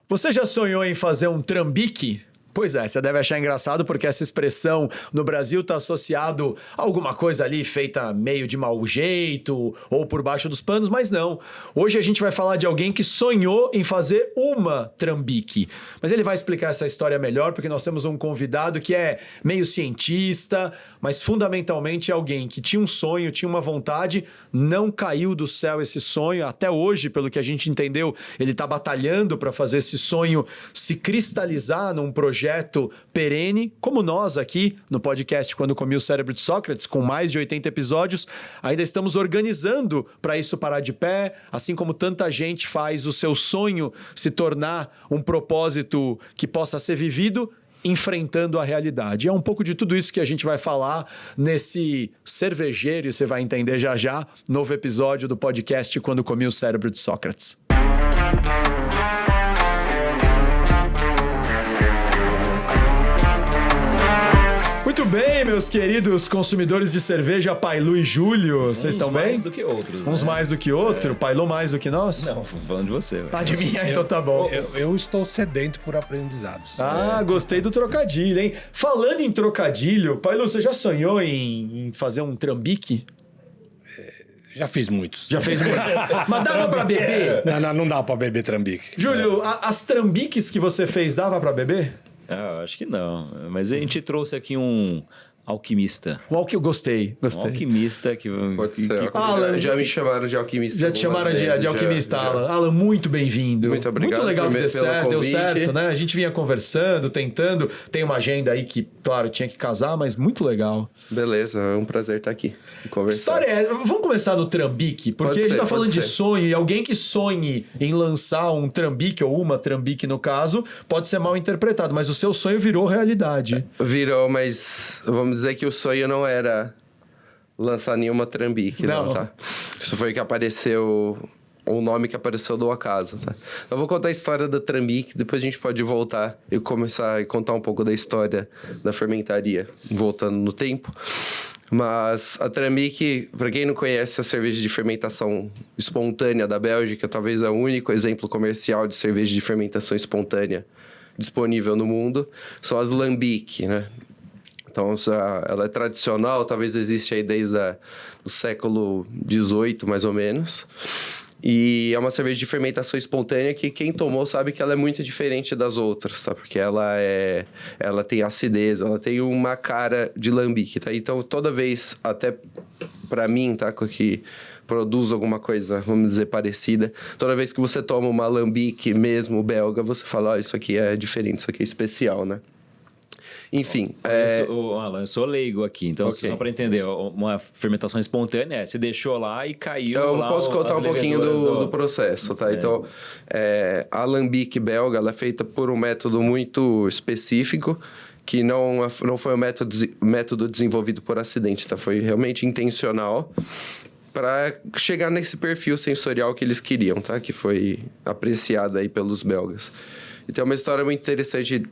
Você já sonhou em fazer um trambique? Pois é, você deve achar engraçado porque essa expressão no Brasil está associado a alguma coisa ali feita meio de mau jeito ou por baixo dos panos, mas não. Hoje a gente vai falar de alguém que sonhou em fazer uma trambique. Mas ele vai explicar essa história melhor porque nós temos um convidado que é meio cientista, mas fundamentalmente é alguém que tinha um sonho, tinha uma vontade, não caiu do céu esse sonho. Até hoje, pelo que a gente entendeu, ele está batalhando para fazer esse sonho se cristalizar num projeto perene, como nós aqui no podcast Quando Comi o Cérebro de Sócrates, com mais de 80 episódios, ainda estamos organizando para isso parar de pé, assim como tanta gente faz o seu sonho se tornar um propósito que possa ser vivido, enfrentando a realidade. É um pouco de tudo isso que a gente vai falar nesse cervejeiro, e você vai entender já já, novo episódio do podcast Quando Comi o Cérebro de Sócrates. Muito bem, meus queridos consumidores de cerveja Pailu e Júlio, vocês estão bem? Uns mais do que outros, Uns mais do que outro? Pailu mais do que nós? Não, falando de você. Ah, de mim? Então tá bom. Eu estou sedento por aprendizados. Ah, gostei do trocadilho, hein? Falando em trocadilho, Pailu, você já sonhou em fazer um trambique? Já fiz muitos. Já fez muitos. Mas dava pra beber? Não dá pra beber trambique. Júlio, as trambiques que você fez, dava pra beber? Ah, acho que não. Mas a gente trouxe aqui um alquimista. Qual que eu gostei? Um alquimista que... Pode ser. Alan, Já me chamaram de alquimista. Já te chamaram de alquimista, já. Alan. Alan, muito bem-vindo. Muito obrigado. Muito legal que pelo deu convite. certo, né? A gente vinha conversando, tentando. Tem uma agenda aí que, claro, tinha que casar, mas muito legal. Beleza, é um prazer estar aqui e conversar. História é... Vamos começar no trambique, porque Pode a gente ser, tá falando pode de ser. sonho, e alguém que sonhe em lançar um trambique, ou uma trambique no caso, pode ser mal interpretado, mas o seu sonho virou realidade. Virou, mas vamos dizer que o sonho não era lançar nenhuma trambique, não, tá? Isso foi que apareceu... O nome que apareceu do acaso, tá? Eu vou contar a história da trambique, depois a gente pode voltar e começar a contar um pouco da história da fermentaria, voltando no tempo. Mas a trambique, para quem não conhece a cerveja de fermentação espontânea da Bélgica, talvez é o único exemplo comercial de cerveja de fermentação espontânea disponível no mundo, são as lambic, né? Então, ela é tradicional, talvez existe aí desde o século XVIII, mais ou menos. E é uma cerveja de fermentação espontânea que quem tomou sabe que ela é muito diferente das outras, tá? Porque ela tem acidez, ela tem uma cara de lambique, tá? Então, toda vez, até pra mim, tá? Que produz alguma coisa, vamos dizer, parecida. Toda vez que você toma uma lambique mesmo belga, você fala, ó, isso aqui é diferente, isso aqui é especial, né? Enfim. Alan, eu sou leigo aqui, então Okay. só para entender, uma fermentação espontânea, você deixou lá e caiu. Eu lá posso contar as um pouquinho leveduras do processo, tá? Então, a lambique belga, ela é feita por um método muito específico, que não foi um método desenvolvido por acidente, tá? Foi realmente intencional para chegar nesse perfil sensorial que eles queriam, tá? Que foi apreciado aí pelos belgas. E tem uma história muito interessante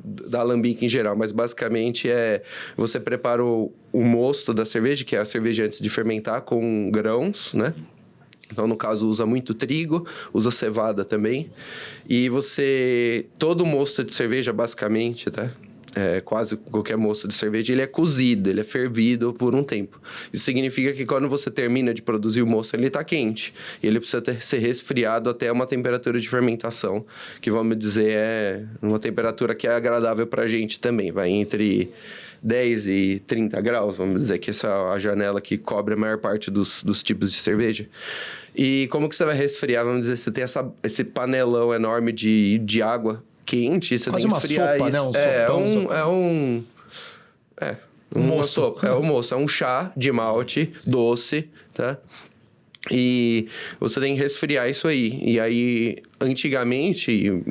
da alambique em geral, mas basicamente você prepara o mosto da cerveja, que é a cerveja antes de fermentar, com grãos, né? Então, no caso, usa muito trigo, usa cevada também. E todo mosto de cerveja, basicamente, tá? Quase qualquer mosto de cerveja, ele é cozido, ele é fervido por um tempo. Isso significa que quando você termina de produzir o mosto, ele está quente. E ele precisa ser resfriado até uma temperatura de fermentação, que vamos dizer é uma temperatura que é agradável para a gente também. Vai entre 10 e 30 graus, vamos dizer que essa é a janela que cobre a maior parte dos tipos de cerveja. E como que você vai resfriar? Vamos dizer, você tem esse panelão enorme de água quente, você quase tem que esfriar sopa, isso. Né? Uma sopa. É um moço, é um chá de malte doce, tá? E você tem que resfriar isso aí. E aí, antigamente,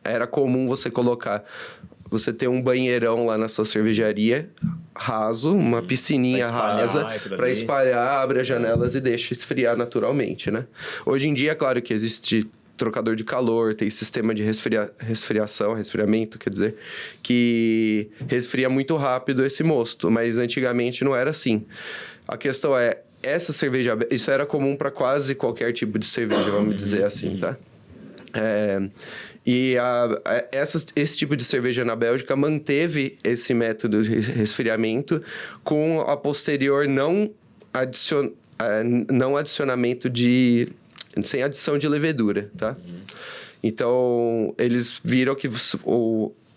era comum você ter um banheirão lá na sua cervejaria raso, uma piscininha rasa, para espalhar, abre as janelas e deixa esfriar naturalmente, né? Hoje em dia, claro que existe trocador de calor, tem sistema de resfriamento, quer dizer, que resfria muito rápido esse mosto, mas antigamente não era assim. A questão essa cerveja, isso era comum para quase qualquer tipo de cerveja, vamos dizer assim, tá? E esse tipo de cerveja na Bélgica manteve esse método de resfriamento com a posterior não adicionamento sem adição de levedura, tá? Então, eles viram que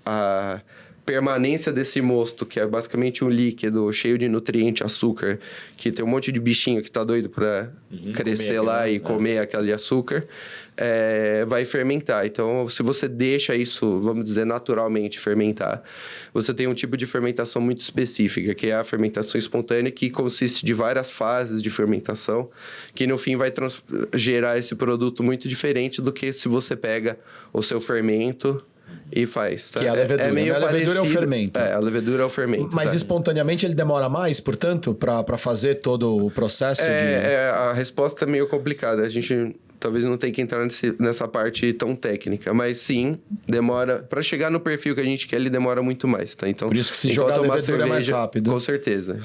a permanência desse mosto, que é basicamente um líquido cheio de nutriente, açúcar, que tem um monte de bichinho que tá doido para crescer lá e comer aquele açúcar, vai fermentar. Então, se você deixa isso, vamos dizer, naturalmente fermentar, você tem um tipo de fermentação muito específica, que é a fermentação espontânea, que consiste de várias fases de fermentação, que no fim vai gerar esse produto muito diferente do que se você pega o seu fermento e faz, tá? Que é a levedura, meio né? A levedura é o fermento. A levedura é o fermento. Mas tá? Espontaneamente ele demora mais, portanto, para fazer todo o processo a resposta é meio complicada. A gente talvez não tenha que entrar nessa parte tão técnica, mas sim, demora... Para chegar no perfil que a gente quer, ele demora muito mais, tá? Então, Por isso que se jogar a levedura é mais rápido. Com certeza.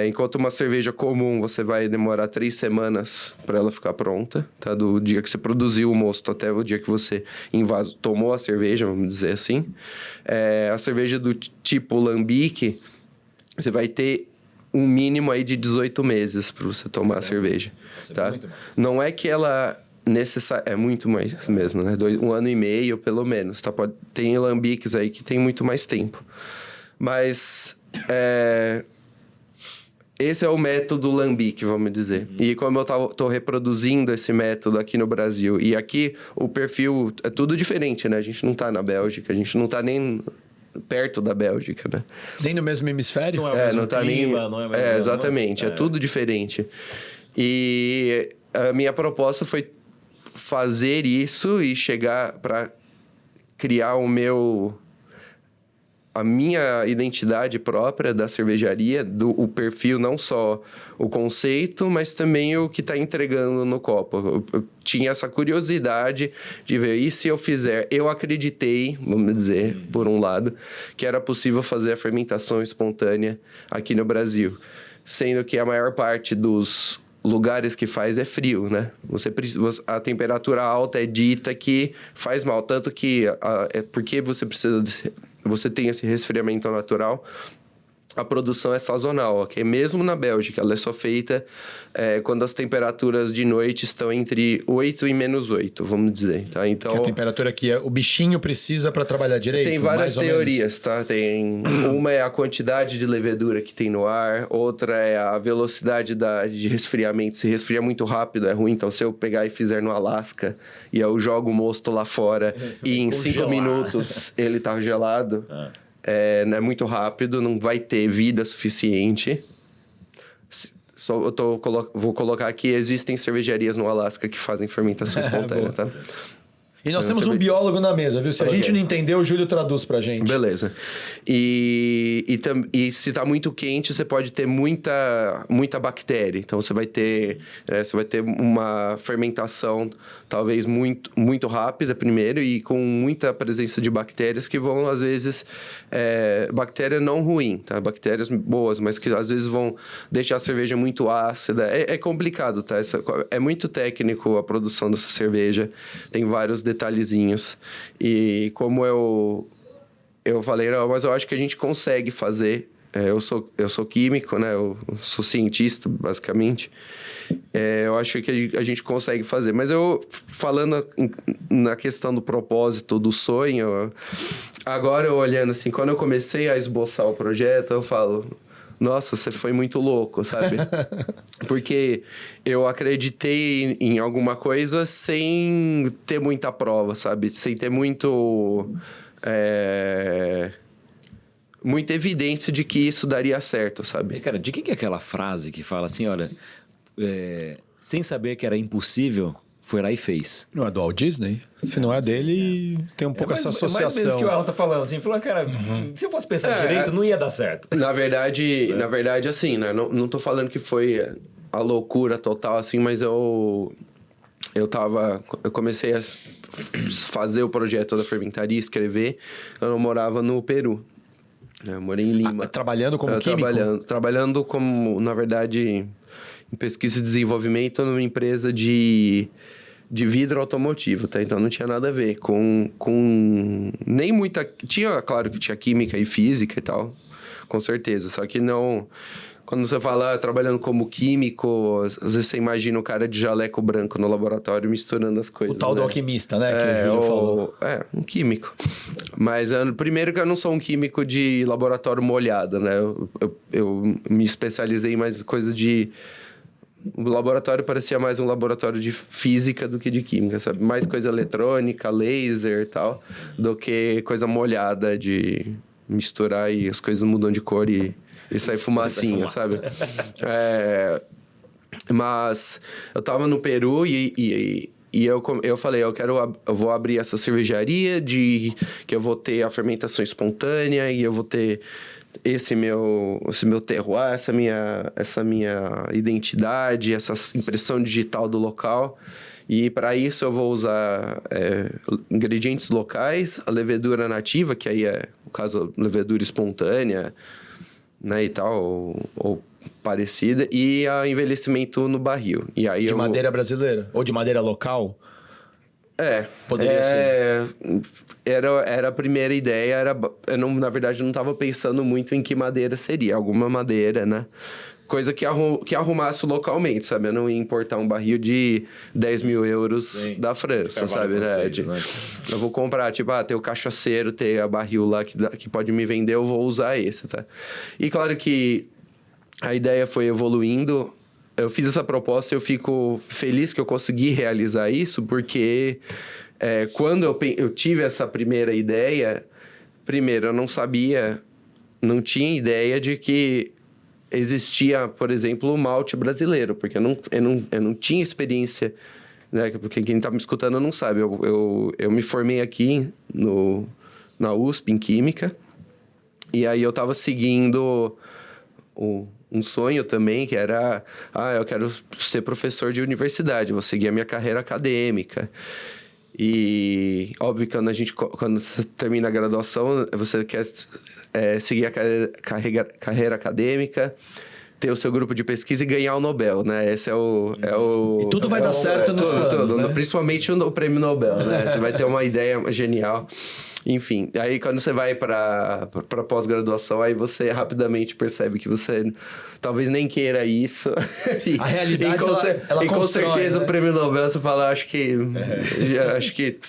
Enquanto uma cerveja comum, você vai demorar 3 semanas para ela ficar pronta, tá? Do dia que você produziu o mosto até o dia que você tomou a cerveja, vamos dizer assim. A cerveja do tipo lambique, você vai ter um mínimo aí de 18 meses para você tomar a cerveja, tá? Muito mais. Não é que ela é muito mais mesmo, né? 1 ano e meio, pelo menos, tá? Tem lambiques aí que tem muito mais tempo. Mas esse é o método lambique, vamos dizer. E como eu tô reproduzindo esse método aqui no Brasil, e aqui o perfil é tudo diferente, né? A gente não tá na Bélgica, a gente não tá nem perto da Bélgica, né? Nem no mesmo hemisfério? Não é o mesmo não tá clima, não é o mesmo... exatamente. É tudo diferente. E a minha proposta foi fazer isso e chegar para criar a minha identidade própria da cervejaria, o perfil, não só o conceito, mas também o que está entregando no copo. Eu tinha essa curiosidade de ver, e se eu fizer? Eu acreditei, vamos dizer, por um lado, que era possível fazer a fermentação espontânea aqui no Brasil, sendo que a maior parte dos lugares que faz é frio, né? A temperatura alta é dita que faz mal, tanto que porque você tem esse resfriamento natural, a produção é sazonal, ok? Mesmo na Bélgica, ela é só feita quando as temperaturas de noite estão entre 8 e menos 8, vamos dizer, tá? Então, que a temperatura que o bichinho precisa para trabalhar direito? Tem várias teorias, tá? Uma é a quantidade de levedura que tem no ar, outra é a velocidade de resfriamento. Se resfria muito rápido, é ruim. Então, se eu pegar e fizer no Alasca e eu jogo o mosto lá fora e em 5 minutos ele tá gelado... é muito rápido, não vai ter vida suficiente. Vou colocar aqui, existem cervejarias no Alasca que fazem fermentação espontânea, tá? E nós temos um biólogo na mesa, viu? Se a gente não entendeu, o Júlio traduz pra gente. Beleza. E se tá muito quente, você pode ter muita bactéria. Então, você vai ter uma fermentação talvez muito, muito rápida primeiro e com muita presença de bactérias que vão, às vezes... bactéria não ruim, tá? Bactérias boas, mas que às vezes vão deixar a cerveja muito ácida. É complicado, tá? É muito técnico a produção dessa cerveja. Tem vários detalhezinhos. E como eu falei, não, mas eu acho que a gente consegue fazer. Eu sou químico, né? Eu sou cientista, basicamente. Eu acho que a gente consegue fazer. Mas falando na questão do propósito, do sonho, agora eu olhando assim, quando eu comecei a esboçar o projeto, eu falo... Nossa, você foi muito louco, sabe? Porque eu acreditei em alguma coisa sem ter muita prova, sabe? Sem ter muita evidência de que isso daria certo, sabe? E, cara, de quem que é aquela frase que fala assim, olha... sem saber que era impossível, foi lá e fez. Não é do Walt Disney? Se não é dele, tem um pouco essa associação. É mais mesmo que o Alan tá falando, assim, falou, cara, se eu fosse pensar direito, não ia dar certo. Na verdade, assim, né? Não tô falando que foi a loucura total, assim, mas eu comecei a fazer o projeto da fermentaria, escrever, eu morava no Peru. Eu morei em Lima. Trabalhando como químico? Trabalhando como, na verdade... em pesquisa e desenvolvimento numa empresa de de vidro automotivo, tá? Então não tinha nada a ver com nem muita... Tinha, claro que tinha química e física e tal, com certeza. Só que não... Quando você fala trabalhando como químico, às vezes você imagina o cara de jaleco branco no laboratório misturando as coisas. O tal do alquimista, né? Que o Júlio falou. Um químico. Mas primeiro que eu não sou um químico de laboratório molhado, né? Eu me especializei em mais coisa de... O laboratório parecia mais um laboratório de física do que de química, sabe? Mais coisa eletrônica, laser e tal, do que coisa molhada de misturar e as coisas mudam de cor e sai fumacinha, sabe? Mas eu tava no Peru e eu falei, eu vou abrir essa cervejaria que eu vou ter a fermentação espontânea e eu vou ter esse meu terroir, essa minha identidade, essa impressão digital do local. E para isso eu vou usar ingredientes locais, a levedura nativa, que aí é, no caso, levedura espontânea, né, e tal, ou parecida, e a envelhecimento no barril. E aí de madeira brasileira? Ou de madeira local? Poderia ser. Era a primeira ideia, na verdade, eu não estava pensando muito em que madeira seria. Alguma madeira, né? Coisa que arrumasse localmente, sabe? Eu não ia importar um barril de 10 mil euros da França, sabe? Eu vou comprar, tipo, tem o cachaceiro, tem a barril lá que pode me vender, eu vou usar esse, tá? E claro que a ideia foi evoluindo. Eu fiz essa proposta e eu fico feliz que eu consegui realizar isso, porque quando eu tive essa primeira ideia, primeiro, eu não tinha ideia de que existia, por exemplo, o malte brasileiro, porque eu não tinha experiência, né? Porque quem está me escutando não sabe. Eu me formei aqui na USP, em Química, e aí eu estava seguindo um sonho também, que era... eu quero ser professor de universidade, vou seguir a minha carreira acadêmica. E óbvio que quando você termina a graduação, você quer seguir a carreira acadêmica, ter o seu grupo de pesquisa e ganhar o Nobel, né? Esse é o... E tudo vai dar certo nos planos, né? Principalmente o prêmio Nobel, né? Você vai ter uma ideia genial. Enfim, aí quando você vai para pós-graduação, aí você rapidamente percebe que você talvez nem queira isso. A realidade, ela com constrói, certeza, né? O prêmio Nobel, você fala, acho que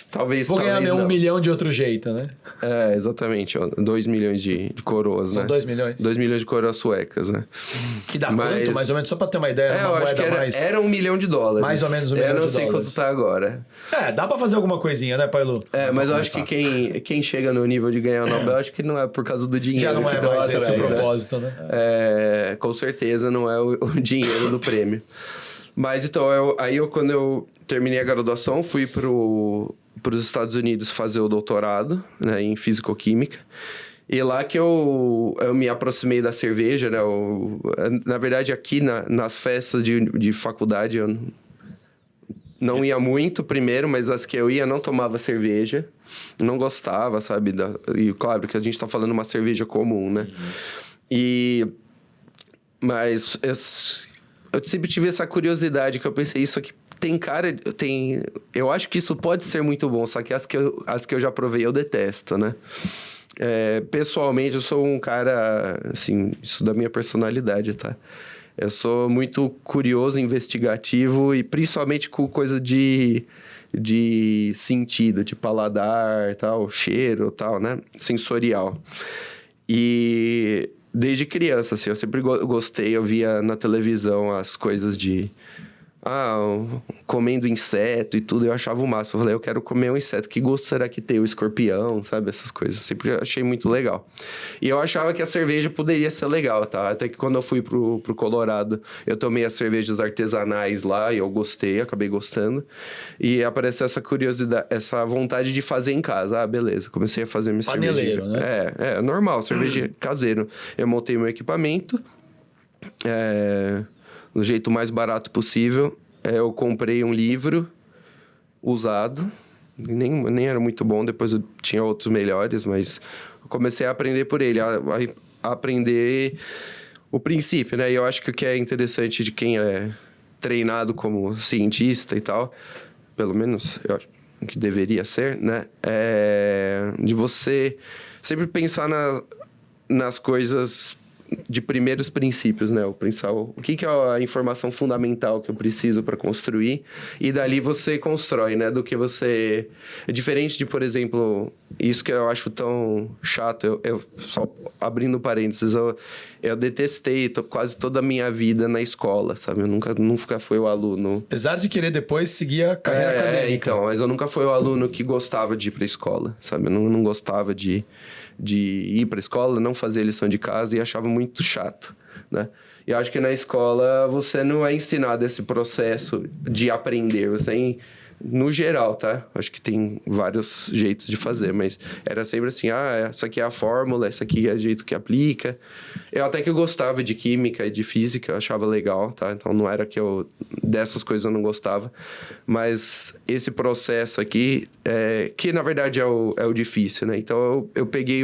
talvez... Vou ganhar talvez meu não. 1 milhão de outro jeito, né? Exatamente. 2 milhões de coroas, São né? 2 milhões? 2 milhões de coroas suecas, né? Que dá quanto, mais ou menos? Só para ter uma ideia, uma eu moeda acho que mais... era $1 milhão. Mais ou menos $1 milhão. Eu não sei quanto tá agora. Dá para fazer alguma coisinha, né, Pailu? Mas eu acho que quem chega no nível de ganhar o Nobel, acho que não é por causa do dinheiro. Já não é que tá mais atrás, esse o né? propósito, né? Com certeza não é o dinheiro do prêmio. Mas então, quando eu terminei a graduação, fui para os Estados Unidos fazer o doutorado, né, em fisicoquímica. E lá que eu me aproximei da cerveja, né? Na verdade, aqui nas festas de faculdade, eu não ia muito primeiro, mas as que eu ia não tomava cerveja. Não gostava, sabe? E claro que a gente tá falando uma cerveja comum, né? Mas eu sempre tive essa curiosidade, que eu pensei, isso aqui tem cara... Eu acho que isso pode ser muito bom, só que as que eu já provei eu detesto, né? Pessoalmente, eu sou um cara, assim, isso da minha personalidade, tá? Eu sou muito curioso, investigativo e principalmente com coisa de sentido, de paladar, tal, cheiro, tal, né? Sensorial. E desde criança, assim, eu sempre gostei, eu via na televisão as coisas de... comendo inseto e tudo, eu achava o máximo. Eu falei, eu quero comer um inseto. Que gosto será que tem o escorpião, sabe? Essas coisas. Sempre achei muito legal. E eu achava que a cerveja poderia ser legal, tá? Até que quando eu fui pro Colorado, eu tomei as cervejas artesanais lá e eu gostei, acabei gostando. E apareceu essa curiosidade, essa vontade de fazer em casa. Beleza. Comecei a fazer minha cerveja. Paneleiro, né? Normal, cerveja caseiro. Eu montei meu equipamento. Do jeito mais barato possível. Eu comprei um livro usado, nem era muito bom, depois eu tinha outros melhores, mas eu comecei a aprender por ele, a aprender o princípio, né? E eu acho que o que é interessante de quem é treinado como cientista e tal, pelo menos, eu acho que deveria ser, né? De você sempre pensar nas coisas de primeiros princípios, né? O que é a informação fundamental que eu preciso para construir, e dali você constrói, né? Do que você... É diferente de, por exemplo, isso que eu acho tão chato, eu só abrindo parênteses, eu detestei quase toda a minha vida na escola, sabe? Eu nunca fui o aluno... Apesar de querer depois seguir a carreira acadêmica. Então, mas eu nunca fui o aluno que gostava de ir para a escola, sabe? Eu não gostava de ir para a escola, não fazer lição de casa e achava muito chato, né? E acho que na escola você não é ensinado esse processo de aprender, você no geral, tá? Acho que tem vários jeitos de fazer, mas era sempre assim, essa aqui é a fórmula, essa aqui é o jeito que aplica. Até que eu gostava de química e de física, eu achava legal, tá? Então não era que dessas coisas eu não gostava, mas esse processo aqui, que na verdade é o difícil, né? Então eu peguei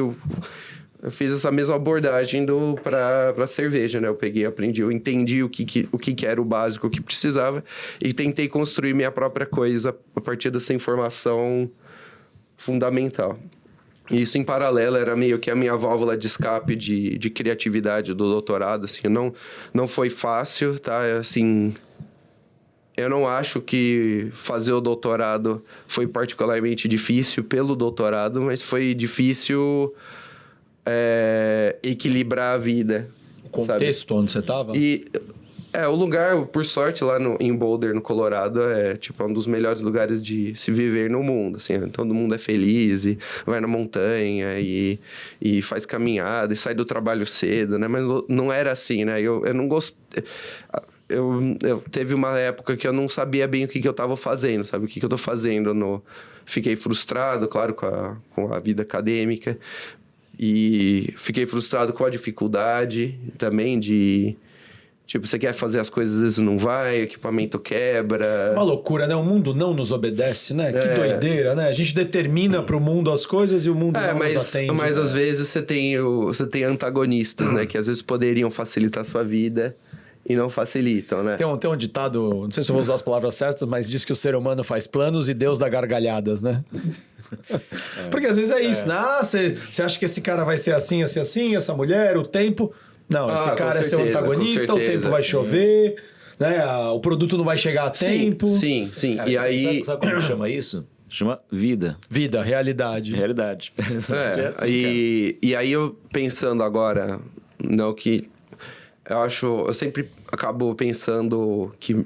eu fiz essa mesma abordagem para cerveja, né? Eu entendi o que era o básico, o que precisava, e tentei construir minha própria coisa a partir dessa informação fundamental. E isso, em paralelo, era meio que a minha válvula de escape de criatividade do doutorado, assim. Não foi fácil, tá? Assim, eu não acho que fazer o doutorado foi particularmente difícil pelo doutorado, mas foi difícil... equilibrar a vida. O contexto, sabe? Onde você estava? E o lugar, por sorte, lá em Boulder, no Colorado, é um dos melhores lugares de se viver no mundo. Assim, todo mundo é feliz e vai na montanha e faz caminhada e sai do trabalho cedo, né? Mas não era assim, né? Eu não gostei... Eu teve uma época que eu não sabia bem o que eu estava fazendo, sabe? O que eu estou fazendo. Fiquei frustrado, claro, com a vida acadêmica. E fiquei frustrado com a dificuldade também de... Tipo, você quer fazer as coisas, às vezes não vai, o equipamento quebra. Uma loucura, né? O mundo não nos obedece, né? Que doideira, né? A gente determina para o mundo as coisas e o mundo não nos atende. Mas né? às vezes você tem antagonistas, né? Que às vezes poderiam facilitar a sua vida e não facilitam, né? Tem um ditado, não sei se eu vou usar as palavras certas, mas diz que o ser humano faz planos e Deus dá gargalhadas, né? Porque às vezes é isso, né? Você acha que esse cara vai ser assim, assim, assim, essa mulher, o tempo... Não, esse cara é seu antagonista, o tempo vai chover, né? O produto não vai chegar a tempo. Sim. Cara, e aí... Sabe como chama isso? Chama vida. Vida, realidade. Realidade. Assim, e aí eu pensando agora, não que... Eu sempre acabo pensando que...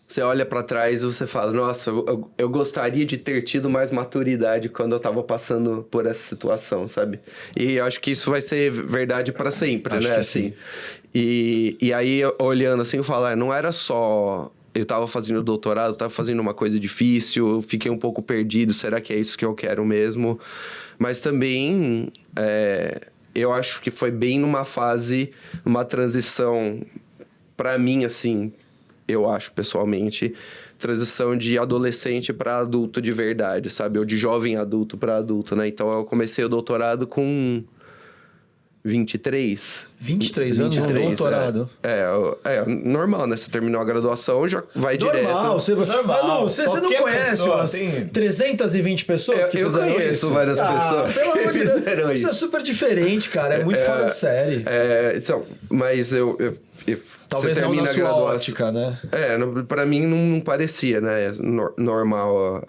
Você olha pra trás e você fala, nossa, eu gostaria de ter tido mais maturidade quando eu tava passando por essa situação, sabe? E eu acho que isso vai ser verdade pra sempre, acho né? Que assim. sim. E aí, olhando assim, eu falo, não era só... Eu tava fazendo doutorado, tava fazendo uma coisa difícil, eu fiquei um pouco perdido, será que é isso que eu quero mesmo? Mas também, eu acho que foi bem numa fase, uma transição, pra mim, assim... Eu acho, pessoalmente, transição de adolescente para adulto de verdade, sabe? Ou de jovem adulto para adulto, né? Então, eu comecei o doutorado com 23. 23 anos no doutorado? Normal, né? Você terminou a graduação, já vai direto. Normal. Você não conhece umas 320 pessoas que fizeram isso? Eu conheço várias pessoas pelo amor que de Deus. fizeram isso. Isso é super diferente, cara. É muito fora de série. Então, mas Talvez você não termina na a sua graduação, ótica, né? Pra mim não parecia, né? Normal,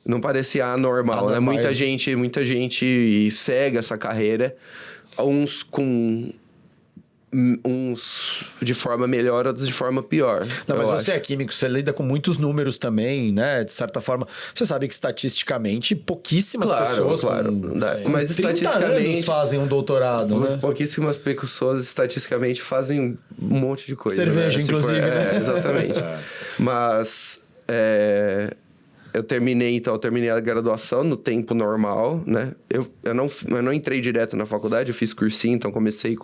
não parecia anormal, né? Muita gente segue essa carreira, uns de forma melhor, outros de forma pior. Não, mas você é químico, você lida com muitos números também, né? De certa forma, você sabe que estatisticamente pouquíssimas pessoas mas 30 estatisticamente anos fazem um doutorado, né? Pouquíssimas pessoas estatisticamente fazem um monte de coisa. Cerveja, né? inclusive. né? Exatamente. Mas eu terminei a graduação no tempo normal, né? Eu não entrei direto na faculdade, eu fiz cursinho, então comecei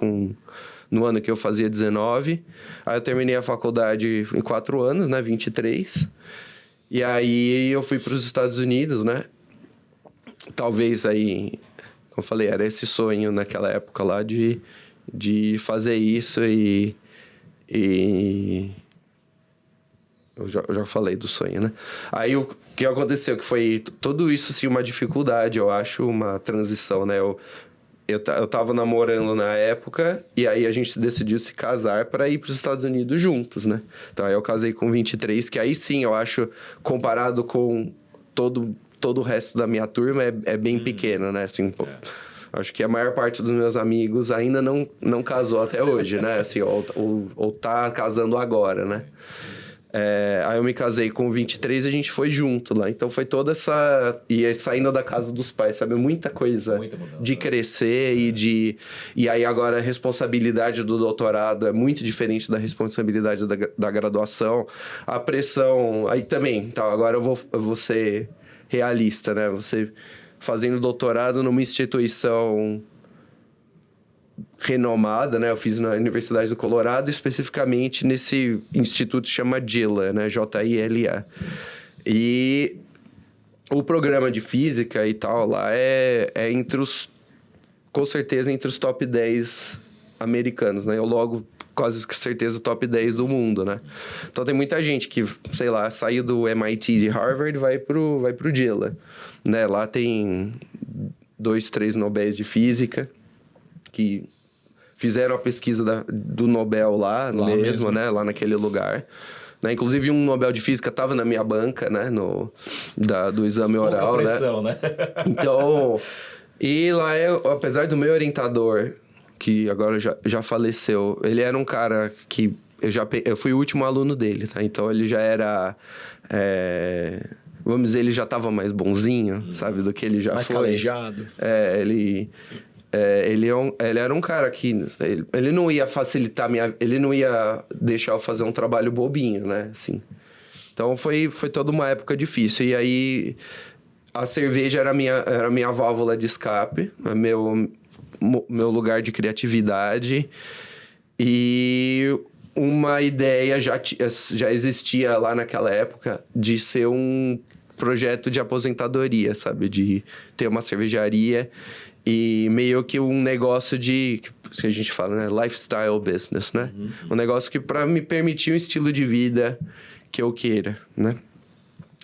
no ano que eu fazia 19. Aí eu terminei a faculdade em 4 anos, né? 23. E aí eu fui para os Estados Unidos, né? Talvez aí, como eu falei, era esse sonho naquela época lá de Eu já falei do sonho, né? Aí o que aconteceu? Que foi tudo isso, assim, uma dificuldade, eu acho, uma transição, né? Eu tava namorando na época e aí a gente decidiu se casar para ir para os Estados Unidos juntos, né? Então aí eu casei com 23, que aí sim, eu acho, comparado com todo o resto da minha turma, é bem pequeno, né? Assim, pô, acho que a maior parte dos meus amigos ainda não casou até hoje, né? Assim, ou tá casando agora, né? Aí eu me casei com 23 e a gente foi junto lá. Então foi toda essa... E aí, saindo da casa dos pais, sabe? Muita coisa de crescer e aí agora a responsabilidade do doutorado é muito diferente da responsabilidade da graduação. A pressão... Aí também, então agora eu vou ser realista, né? Você fazendo doutorado numa instituição renomada, né? Eu fiz na Universidade do Colorado, especificamente nesse instituto que chama JILA, né? J-I-L-A. E o programa de física e tal lá é com certeza entre os top 10 americanos, né? Eu logo quase com certeza o top 10 do mundo, né? Então tem muita gente que, sei lá, saiu do MIT de Harvard e vai pro JILA, né? Lá tem 2, 3 Nobéis de física que fizeram a pesquisa do Nobel lá mesmo, né? Lá naquele lugar. Né? Inclusive, um Nobel de Física estava na minha banca, né? Do exame oral, pressão, né? Então, e lá, apesar do meu orientador, que agora já faleceu, ele era um cara que... Eu fui o último aluno dele, tá? Então, ele já era... vamos dizer, ele já estava mais bonzinho, sabe? Do que ele já mais foi. calejado. Ele era um cara que... Ele não ia facilitar ele não ia deixar eu fazer um trabalho bobinho, né? Assim. Então, foi toda uma época difícil. E aí, a cerveja era a minha válvula de escape, meu lugar de criatividade. E uma ideia já existia lá naquela época de ser um projeto de aposentadoria, sabe? De ter uma cervejaria e meio que um negócio que a gente fala, né? Lifestyle business, né? Um negócio que para me permitir um estilo de vida que eu queira, né?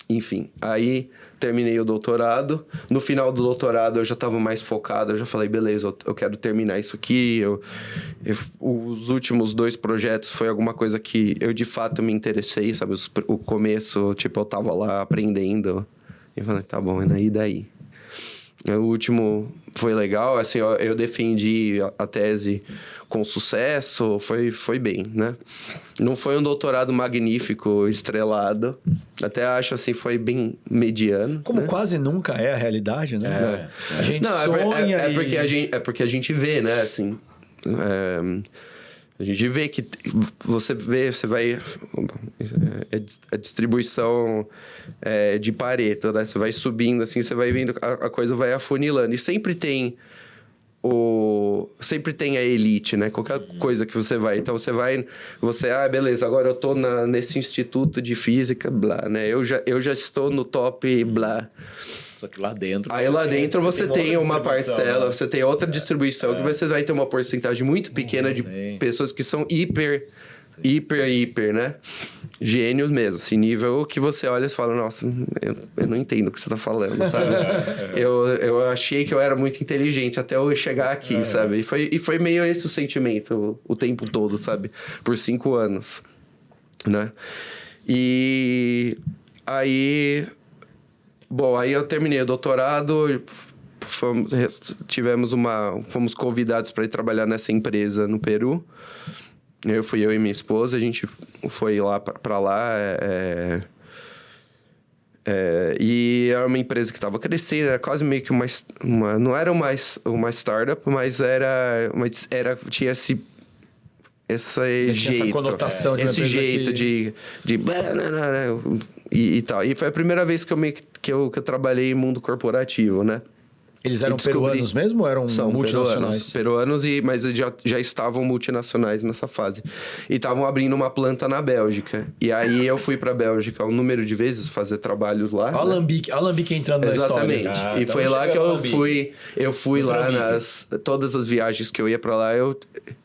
Enfim, aí terminei o doutorado. No final do doutorado eu já estava mais focado, eu já falei, beleza, eu quero terminar isso aqui. Os últimos 2 projetos foi alguma coisa que eu de fato me interessei, sabe? O começo, tipo, eu tava lá aprendendo. E falei, tá bom, e daí? O último foi legal, assim, eu defendi a tese com sucesso, foi bem, né? Não foi um doutorado magnífico, estrelado. Até acho, assim, foi bem mediano. Como né? quase nunca é a realidade, né? A gente sonha porque a gente vê, né, assim... a gente vê que você vai... A distribuição de Pareto, né? Você vai subindo, assim, você vai vendo... A coisa vai afunilando. E sempre tem a elite, né? Qualquer coisa que você vai. Então, beleza, agora eu tô nesse instituto de física, blá, né? Eu já estou no top, blá. Só que lá dentro... Aí lá dentro você tem uma parcela, né? você tem outra distribuição, que você vai ter uma porcentagem muito pequena de pessoas que são hiper, né? Gênios mesmo, assim, nível que você olha e fala, nossa, eu não entendo o que você tá falando, sabe? Eu achei que eu era muito inteligente até eu chegar aqui, sabe? E foi meio esse o sentimento o tempo todo, sabe? Por 5 anos, né? E aí... Bom, aí eu terminei o doutorado, fomos convidados para ir trabalhar nessa empresa no Peru. Eu e minha esposa, a gente foi lá para lá. E era uma empresa que estava crescendo, era quase meio que não era uma startup, mas tinha esse jeito, essa conotação de esse jeito de e tal. E foi a primeira vez que eu trabalhei em mundo corporativo, né? Eles eram E descobri- peruanos mesmo ou eram São multinacionais? peruanos, mas já estavam multinacionais nessa fase. E estavam abrindo uma planta na Bélgica. E aí eu fui pra Bélgica um número de vezes fazer trabalhos lá. Olha o Alambique entrando na história. Exatamente. Ah, E então foi lá que chega no eu Alambique. fui No lá Trambique. todas as viagens que eu ia pra lá, eu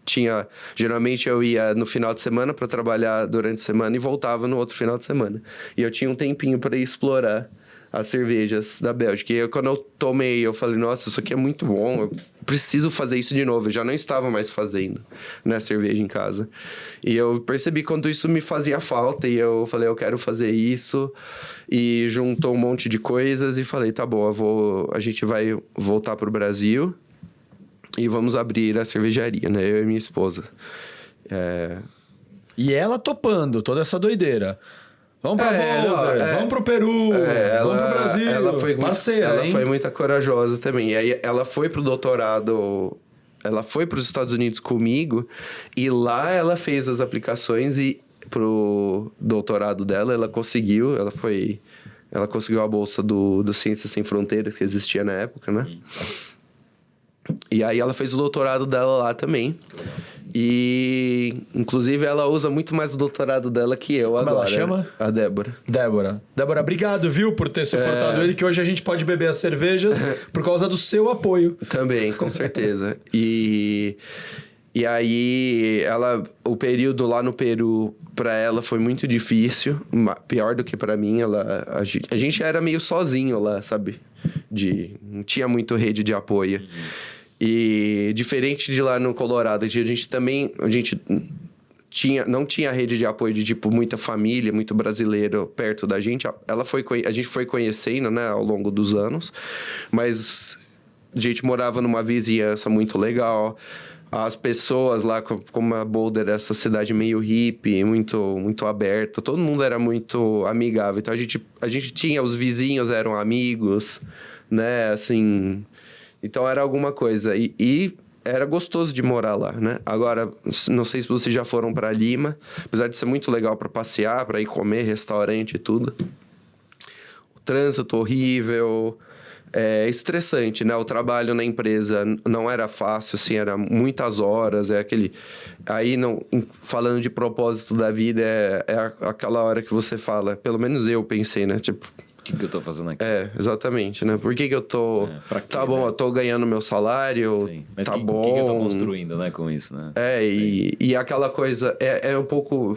tinha, geralmente eu ia no final de semana pra trabalhar durante a semana e voltava no outro final de semana. E eu tinha um tempinho pra ir explorar as cervejas da Bélgica. E quando eu tomei, eu falei, nossa, isso aqui é muito bom, eu preciso fazer isso de novo. Eu já não estava mais fazendo, né, cerveja em casa. E eu percebi quanto isso me fazia falta e eu falei, eu quero fazer isso. E juntou um monte de coisas e falei, tá bom, a gente vai voltar pro Brasil e vamos abrir a cervejaria, né, eu e minha esposa. E ela topando toda essa doideira. Vamos pra Boulder, vamos pro Peru, vamos pro Brasil. Ela foi parceira, ela hein? foi muito corajosa também. E aí ela foi pro doutorado, ela foi para os Estados Unidos comigo e lá ela fez as aplicações e pro doutorado dela ela conseguiu a bolsa do Ciências Sem Fronteiras que existia na época, né? E aí ela fez o doutorado dela lá também. E, inclusive, ela usa muito mais o doutorado dela que eu agora. Como ela chama? A Débora. Débora, obrigado, viu, por ter suportado ele, que hoje a gente pode beber as cervejas por causa do seu apoio. Também, com certeza. E aí, o período lá no Peru, pra ela, foi muito difícil. Pior do que pra mim. A gente era meio sozinho lá, sabe? Não tinha muito rede de apoio. E diferente de lá no Colorado, a gente não tinha rede de apoio de, tipo, muita família, muito brasileiro perto da gente. A gente foi conhecendo, né, ao longo dos anos. Mas a gente morava numa vizinhança muito legal. As pessoas lá, como a Boulder, essa cidade meio hippie, muito, muito aberta. Todo mundo era muito amigável. Então, a gente tinha... Os vizinhos eram amigos, né? Assim... Então, era alguma coisa. E era gostoso de morar lá, né? Agora, não sei se vocês já foram para Lima. Apesar de ser muito legal para passear, para ir comer, restaurante e tudo. O trânsito horrível... É estressante, né? O trabalho na empresa não era fácil, assim, era muitas horas, Aí, falando de propósito da vida, é aquela hora que você fala, pelo menos eu pensei, né? Tipo... O que eu tô fazendo aqui? Exatamente, né? Por que eu tô... pra quê, tá bom, né? eu tô ganhando meu salário, Sim. Mas tá o bom... que eu tô construindo, né, com isso, né? E aquela coisa, é um pouco...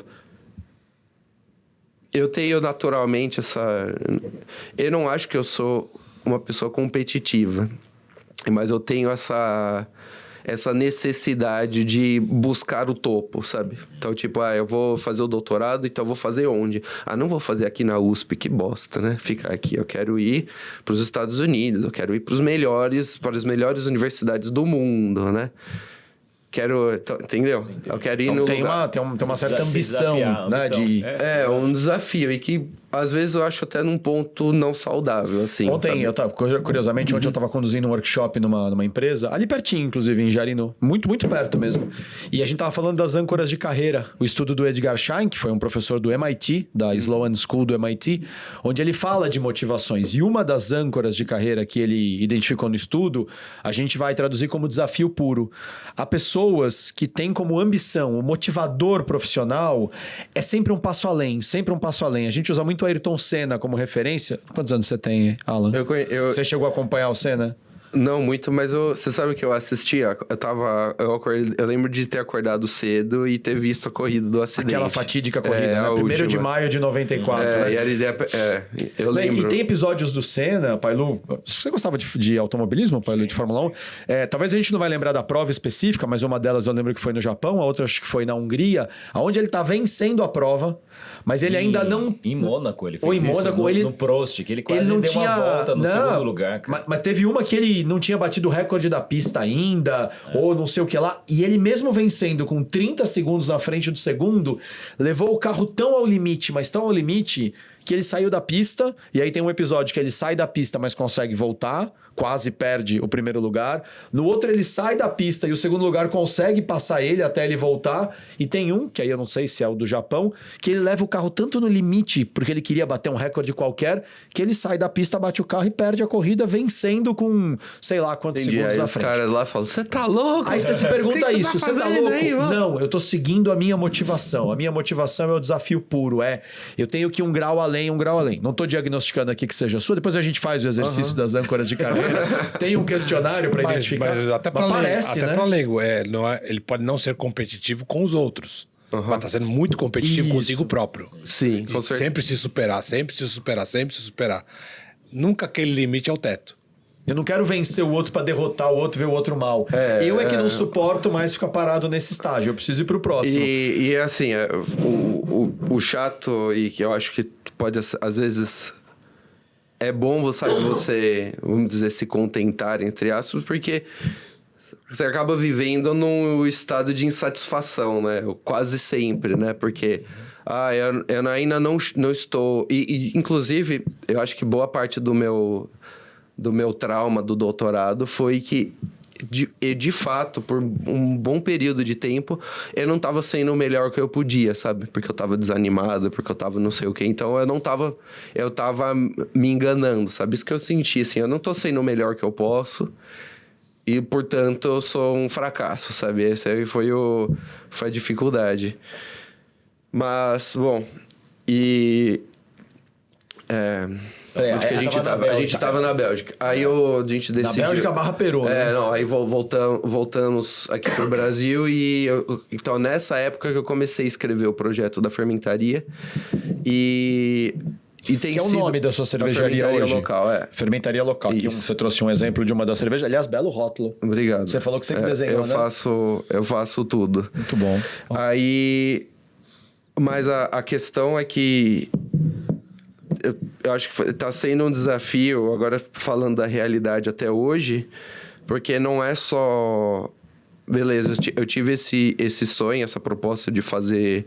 Eu tenho naturalmente Eu não acho que eu sou uma pessoa competitiva, mas eu tenho essa necessidade de buscar o topo, sabe? Então, tipo, eu vou fazer o doutorado, então eu vou fazer onde? Não vou fazer aqui na USP, que bosta, né? Ficar aqui. Eu quero ir para os Estados Unidos, eu quero ir para as melhores universidades do mundo, né? Entendeu? Sim, eu quero ir Então, no tem lugar... uma certa Se ambição, desafiar, né? ambição. Um desafio. E que, às vezes, eu acho até num ponto não saudável, assim. Ontem, sabe? curiosamente, ontem eu estava conduzindo um workshop numa empresa, ali pertinho, inclusive, em Jarinu. Muito, muito perto mesmo. E a gente estava falando das âncoras de carreira. O estudo do Edgar Schein, que foi um professor do MIT, da Sloan School do MIT, onde ele fala de motivações. E uma das âncoras de carreira que ele identificou no estudo, a gente vai traduzir como desafio puro. Há pessoas que têm como ambição, o motivador profissional é sempre um passo além, sempre um passo além. A gente usa muito o Ayrton Senna como referência. Quantos anos você tem, Alan? Você chegou a acompanhar o Senna? Não muito, mas você sabe que eu assistia? Eu lembro de ter acordado cedo e ter visto a corrida do acidente. Aquela fatídica corrida, né? 1º de maio de 94, né? E a ideia, eu lembro. E tem episódios do Senna, Pailu. Você gostava de automobilismo, Pailu, de Fórmula 1? Talvez a gente não vai lembrar da prova específica, mas uma delas eu lembro que foi no Japão, a outra acho que foi na Hungria, onde ele tá vencendo a prova, mas ele ainda não... Em Mônaco ele fez Ou em isso, Mônaco, ele... no Prost, que ele quase não deu tinha... uma volta no segundo lugar, cara. Mas teve uma que ele não tinha batido o recorde da pista ainda, ou não sei o que lá, e ele mesmo vencendo com 30 segundos na frente do segundo, levou o carro tão ao limite, mas tão ao limite, que ele saiu da pista, e aí tem um episódio que ele sai da pista, mas consegue voltar, quase perde o primeiro lugar. No outro, ele sai da pista e o segundo lugar consegue passar ele até ele voltar. E tem um, que aí eu não sei se é o do Japão, que ele leva o carro tanto no limite, porque ele queria bater um recorde qualquer, que ele sai da pista, bate o carro e perde a corrida, vencendo com sei lá quantos segundos aí na os frente. caras lá falam, você tá louco? Aí você se pergunta Que isso, você tá fazendo louco? aí, mano? Não, eu tô seguindo a minha motivação. A minha motivação é o desafio puro, eu tenho que ir um grau além. Não tô diagnosticando aqui que seja sua, depois a gente faz o exercício das âncoras de carreira. Tem um questionário para identificar. Mas até para parece, né? leigo, ele pode não ser competitivo com os outros. Mas tá sendo muito competitivo Isso. consigo próprio. Sim, E com certeza. sempre se superar, sempre se superar, sempre se superar. Nunca aquele limite é o teto. Eu não quero vencer o outro para derrotar o outro, ver o outro mal. Eu é que não suporto mais ficar parado nesse estágio. Eu preciso ir pro próximo. E assim, o chato, e que eu acho que pode, às vezes, é bom você, vamos dizer, se contentar, entre aspas, porque você acaba vivendo num estado de insatisfação, né? Quase sempre, né? Porque eu ainda não estou... inclusive, eu acho que boa parte do meu trauma do doutorado foi que, de fato, por um bom período de tempo, eu não estava sendo o melhor que eu podia, sabe? Porque eu estava desanimado, porque eu estava não sei o quê. Então, eu estava me enganando, sabe? Isso que eu senti, assim, eu não estou sendo o melhor que eu posso e, portanto, eu sou um fracasso, sabe? Essa aí foi a dificuldade. Mas, bom, onde que a gente tava? A gente tava na Bélgica. Aí a gente decidiu... Na Bélgica / Peru, né? Aí voltamos aqui pro Brasil então nessa época que eu comecei a escrever o projeto da fermentaria e tem que é o sido nome da sua cervejaria fermentaria hoje? local, Fermentaria local. Aqui você trouxe um exemplo de uma das cervejas. Aliás, belo rótulo. Obrigado. Você falou que você que desenhou, né? Eu faço tudo. Muito bom. Aí... Mas a questão é que... Eu acho que tá sendo um desafio, agora falando da realidade até hoje, porque não é só... Beleza, eu tive esse sonho, essa proposta de fazer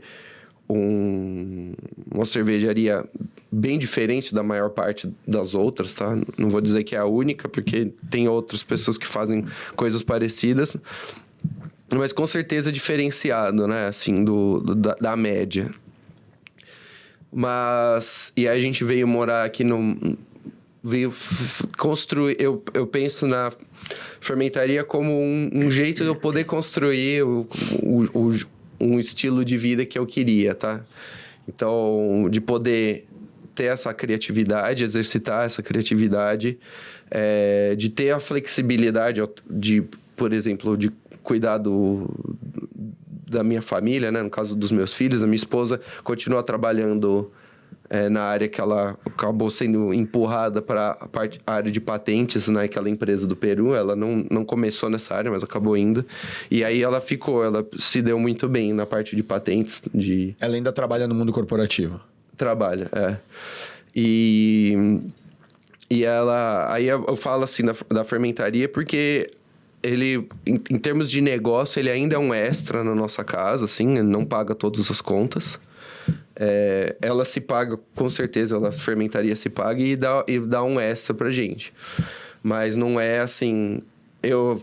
uma cervejaria bem diferente da maior parte das outras, tá? Não vou dizer que é a única, porque tem outras pessoas que fazem coisas parecidas, mas com certeza diferenciado, né? Assim, da média. Mas... E aí a gente veio morar aqui veio construir... Eu penso na fermentaria como um jeito de eu poder construir um estilo de vida que eu queria, tá? Então, de poder ter essa criatividade, exercitar essa criatividade, de ter a flexibilidade de, por exemplo, de cuidar da minha família, né? No caso dos meus filhos, a minha esposa continua trabalhando na área que ela acabou sendo empurrada para a área de patentes, naquela empresa do Peru. Ela não começou nessa área, mas acabou indo. E aí ela se deu muito bem na parte de patentes. Ela ainda trabalha no mundo corporativo. Trabalha, E ela... Aí eu falo assim da fermentaria porque... Ele, em termos de negócio, ele ainda é um extra na nossa casa, assim, ele não paga todas as contas. Ela se paga, com certeza, a fermentaria se paga e dá um extra pra gente. Mas não é assim... Eu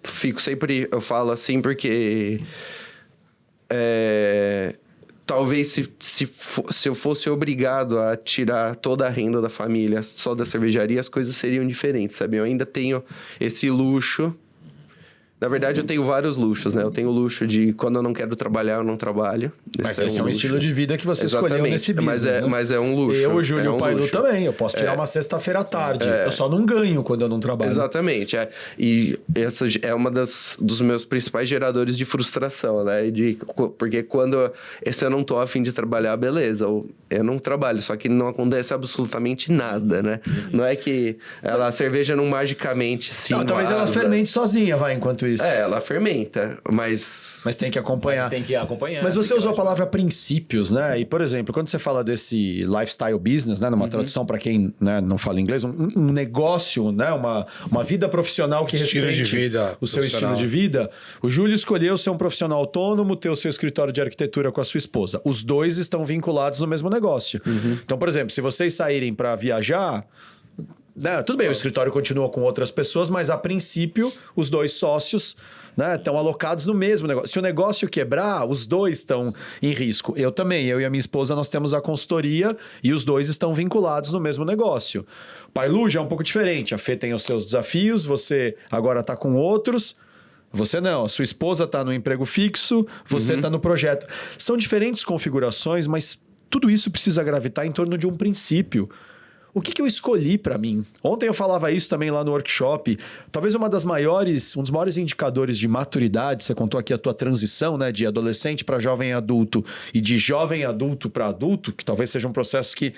fico sempre... Eu falo assim porque... Talvez se eu fosse obrigado a tirar toda a renda da família só da cervejaria, as coisas seriam diferentes, sabe? Eu ainda tenho esse luxo... Na verdade, eu tenho vários luxos, né? Eu tenho o luxo de quando eu não quero trabalhar, eu não trabalho. Mas esse é um estilo de vida que você escolheu nesse business, né? Mas é um luxo. Eu, Júlio e o Pailu também. Eu posso tirar uma sexta-feira à tarde. Eu só não ganho quando eu não trabalho. Exatamente. E essa é uma dos meus principais geradores de frustração, né? Porque se eu não tô a fim de trabalhar, beleza. Eu não trabalho, só que não acontece absolutamente nada, né? Não é que a cerveja não magicamente sim. Talvez ela fermente sozinha, enquanto isso. isso. Ela fermenta, mas... Mas tem que acompanhar. Mas tem que acompanhar. Mas você tem que usou a achar. palavra princípios, né? E, por exemplo, quando você fala desse lifestyle business, né? Numa tradução para quem, né, não fala inglês, um negócio, né? Uma vida profissional que Estilo respeite de vida o seu estilo profissional. de vida. O Júlio escolheu ser um profissional autônomo, ter o seu escritório de arquitetura com a sua esposa. Os dois estão vinculados no mesmo negócio. Então, por exemplo, se vocês saírem para viajar... Né, tudo bem, o escritório continua com outras pessoas, mas a princípio os dois sócios, né, estão alocados no mesmo negócio. Se o negócio quebrar, os dois estão em risco. Eu também, eu e a minha esposa, nós temos a consultoria e os dois estão vinculados no mesmo negócio. Pailu já é um pouco diferente. A Fê tem os seus desafios, você agora está com outros. Você não, a sua esposa está no emprego fixo, você está no projeto. São diferentes configurações, mas tudo isso precisa gravitar em torno de um princípio. O que eu escolhi para mim? Ontem eu falava isso também lá no workshop. Talvez um dos maiores indicadores de maturidade, você contou aqui a tua transição, né, de adolescente para jovem adulto e de jovem adulto para adulto, que talvez seja um processo que,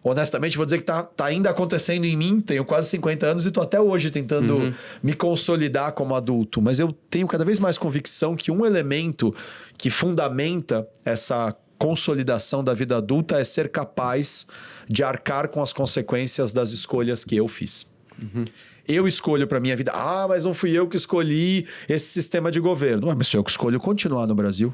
honestamente, vou dizer que tá ainda acontecendo em mim. Tenho quase 50 anos e estou até hoje tentando me consolidar como adulto. Mas eu tenho cada vez mais convicção que um elemento que fundamenta essa consolidação da vida adulta é ser capaz de arcar com as consequências das escolhas que eu fiz. Eu escolho para minha vida. Ah, mas não fui eu que escolhi esse sistema de governo. Mas sou eu que escolho continuar no Brasil.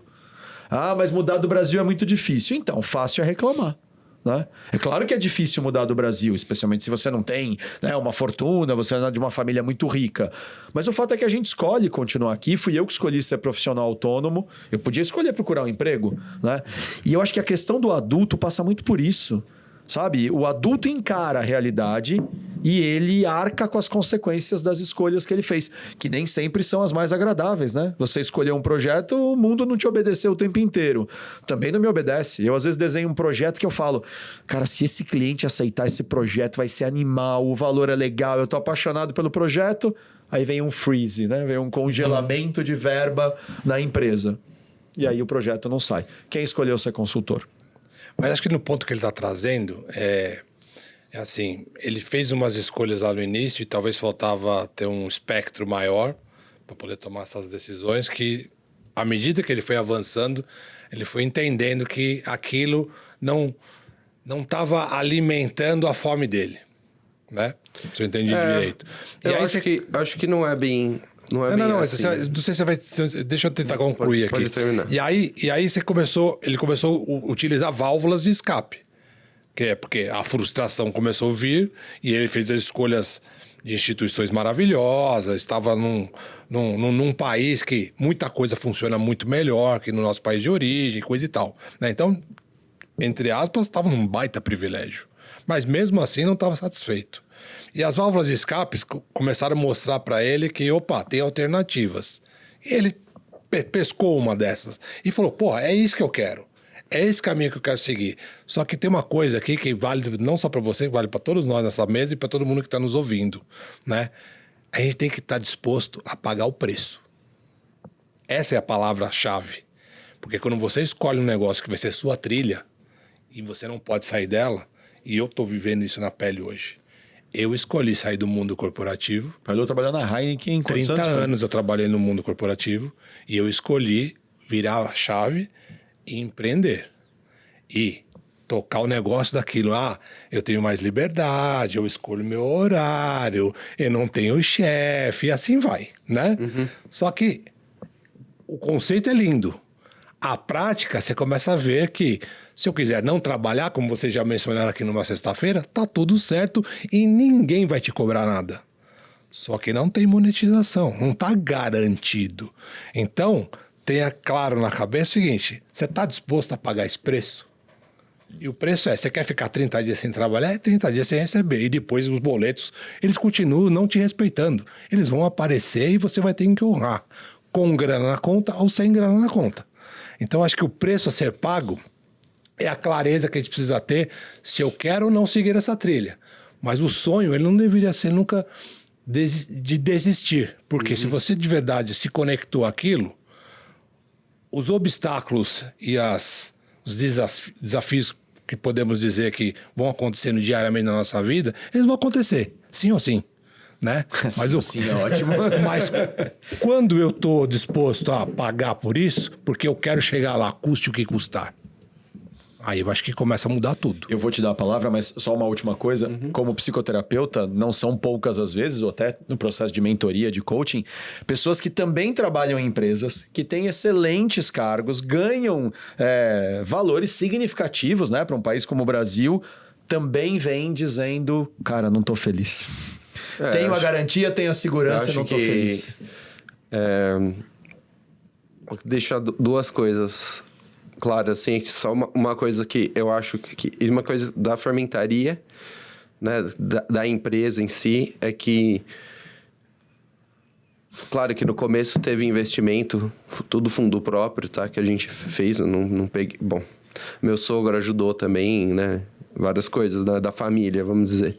Ah, mas mudar do Brasil é muito difícil. Então, fácil é reclamar. Né? É claro que é difícil mudar do Brasil, especialmente se você não tem, né, uma fortuna, você não é de uma família muito rica. Mas o fato é que a gente escolhe continuar aqui. Fui eu que escolhi ser profissional autônomo. Eu podia escolher procurar um emprego. Né? E eu acho que a questão do adulto passa muito por isso. Sabe? O adulto encara a realidade e ele arca com as consequências das escolhas que ele fez, que nem sempre são as mais agradáveis, né? Você escolheu um projeto, o mundo não te obedeceu o tempo inteiro. Também não me obedece. Eu, às vezes, desenho um projeto que eu falo, cara, se esse cliente aceitar esse projeto, vai ser animal, o valor é legal, eu tô apaixonado pelo projeto. Aí vem um freeze, né? Vem um congelamento de verba na empresa. E aí o projeto não sai. Quem escolheu ser consultor? Mas acho que no ponto que ele está trazendo é assim, ele fez umas escolhas lá no início e talvez faltava ter um espectro maior para poder tomar essas decisões que, à medida que ele foi avançando, ele foi entendendo que aquilo não estava alimentando a fome dele, né? Se eu entendi direito. E Eu aí acho que não é bem... Não é bem não, assim. não sei se você vai... Deixa eu tentar concluir pode aqui. terminar. E aí ele começou a utilizar válvulas de escape. Que é porque a frustração começou a vir e ele fez as escolhas de instituições maravilhosas, estava num país que muita coisa funciona muito melhor que no nosso país de origem, coisa e tal. Né? Então, entre aspas, estava num baita privilégio. Mas mesmo assim não estava satisfeito. E as válvulas de escape começaram a mostrar para ele que, opa, tem alternativas. E ele pescou uma dessas e falou, porra, é isso que eu quero. É esse caminho que eu quero seguir. Só que tem uma coisa aqui que vale não só para você, vale para todos nós nessa mesa e para todo mundo que está nos ouvindo, né? A gente tem que estar disposto a pagar o preço. Essa é a palavra-chave. Porque quando você escolhe um negócio que vai ser sua trilha e você não pode sair dela, e eu estou vivendo isso na pele hoje. Eu escolhi sair do mundo corporativo. Pailu trabalhou na Heineken em 30 anos eu trabalhei no mundo corporativo e eu escolhi virar a chave e empreender. E tocar o negócio daquilo. Ah, eu tenho mais liberdade, eu escolho meu horário, eu não tenho chefe, e assim vai, né? Só que o conceito é lindo. A prática, você começa a ver que se eu quiser não trabalhar, como vocês já mencionaram aqui numa sexta-feira, tá tudo certo e ninguém vai te cobrar nada. Só que não tem monetização, não tá garantido. Então, tenha claro na cabeça o seguinte, você tá disposto a pagar esse preço? E o preço é, você quer ficar 30 dias sem trabalhar, é 30 dias sem receber. E depois os boletos, eles continuam não te respeitando. Eles vão aparecer e você vai ter que honrar, com grana na conta ou sem grana na conta. Então, acho que o preço a ser pago é a clareza que a gente precisa ter se eu quero ou não seguir essa trilha. Mas o sonho, ele não deveria ser nunca de desistir. Porque se você de verdade se conectou àquilo, os obstáculos e os desafios que podemos dizer que vão acontecendo diariamente na nossa vida, eles vão acontecer, sim ou sim. né? Sim, é ótimo. Mas quando eu tô disposto a pagar por isso, porque eu quero chegar lá, custe o que custar. Aí eu acho que começa a mudar tudo. Eu vou te dar a palavra, mas só uma última coisa. Como psicoterapeuta, não são poucas as vezes, ou até no processo de mentoria, de coaching, pessoas que também trabalham em empresas, que têm excelentes cargos, ganham valores significativos, né, para um país como o Brasil, também vem dizendo, cara, não tô feliz. Tenho a garantia, tenho a segurança, não tô feliz. Deixar duas coisas claras, assim, só uma coisa que eu acho e uma coisa da fermentaria, né, da empresa em si, é que claro que no começo teve investimento, tudo fundo próprio, tá, que a gente fez, eu não peguei, bom, meu sogro ajudou também, né, várias coisas da família, vamos dizer.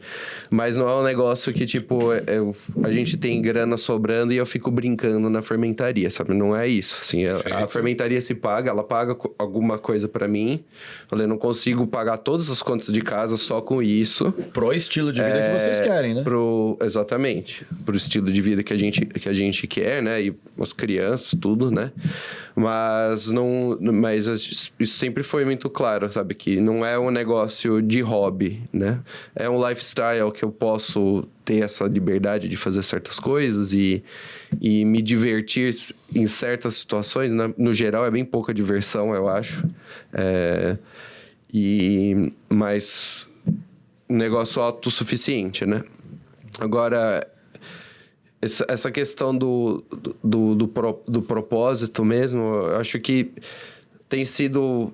Mas não é um negócio que, tipo, a gente tem grana sobrando e eu fico brincando na fermentaria, sabe? Não é isso, assim. A fermentaria se paga, ela paga alguma coisa pra mim. Falei, não consigo pagar todas as contas de casa só com isso. Pro estilo de vida que vocês querem, né? Exatamente. Pro estilo de vida que a gente quer, né? E as crianças, tudo, né? Mas isso sempre foi muito claro, sabe? Que não é um negócio de hobby, né? É um lifestyle que eu posso ter essa liberdade de fazer certas coisas e me divertir em certas situações, né? No geral, é bem pouca diversão, eu acho. Mas um negócio autossuficiente, né? Agora, essa questão do propósito mesmo, eu acho que tem sido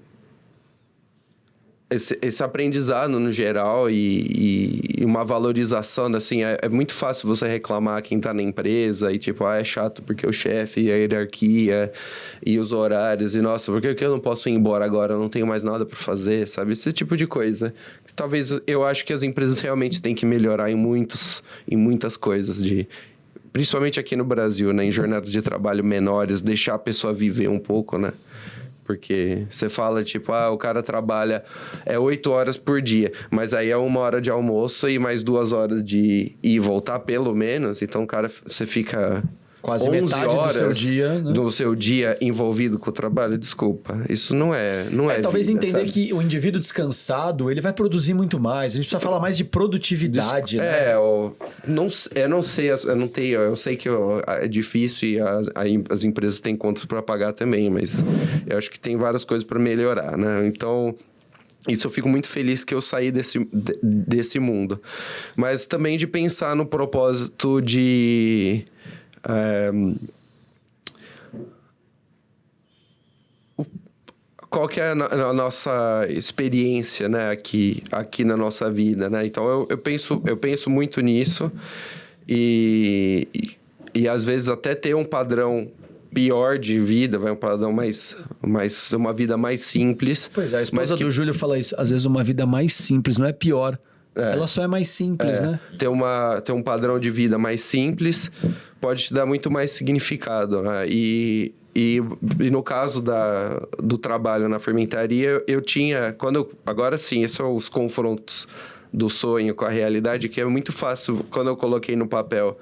esse aprendizado no geral e uma valorização, assim, é muito fácil você reclamar quem tá na empresa e tipo, é chato porque o chefe, a hierarquia e os horários e nossa, por que eu não posso ir embora agora? Eu não tenho mais nada para fazer, sabe? Esse tipo de coisa. Talvez eu acho que as empresas realmente têm que melhorar em muitas coisas principalmente aqui no Brasil, né? Em jornadas de trabalho menores, deixar a pessoa viver um pouco, né? Porque você fala, tipo, o cara trabalha 8 horas por dia, mas aí é 1 hora de almoço e mais 2 horas de ir e voltar, pelo menos. Então, cara, você fica quase 11 metade horas do seu dia, né? do seu dia envolvido com o trabalho. Desculpa, isso não é talvez vida, entender sabe? que o indivíduo descansado, ele vai produzir muito mais. A gente precisa falar mais de produtividade, né? Eu sei que é difícil e as empresas têm contas para pagar também, mas eu acho que tem várias coisas para melhorar, né? Então, isso eu fico muito feliz que eu saí desse mundo. Mas também de pensar no propósito de qual que é a nossa experiência, né, aqui na nossa vida, né? Então, eu penso muito nisso e às vezes até ter um padrão pior de vida, um padrão uma vida mais simples. Pois é, a esposa do Júlio fala isso. Às vezes uma vida mais simples não é pior. Ela só é mais simples, né? Ter um padrão de vida mais simples pode te dar muito mais significado, né? E no caso do trabalho na fermentaria, eu tinha... Agora sim, esses são os confrontos do sonho com a realidade, que é muito fácil quando eu coloquei no papel.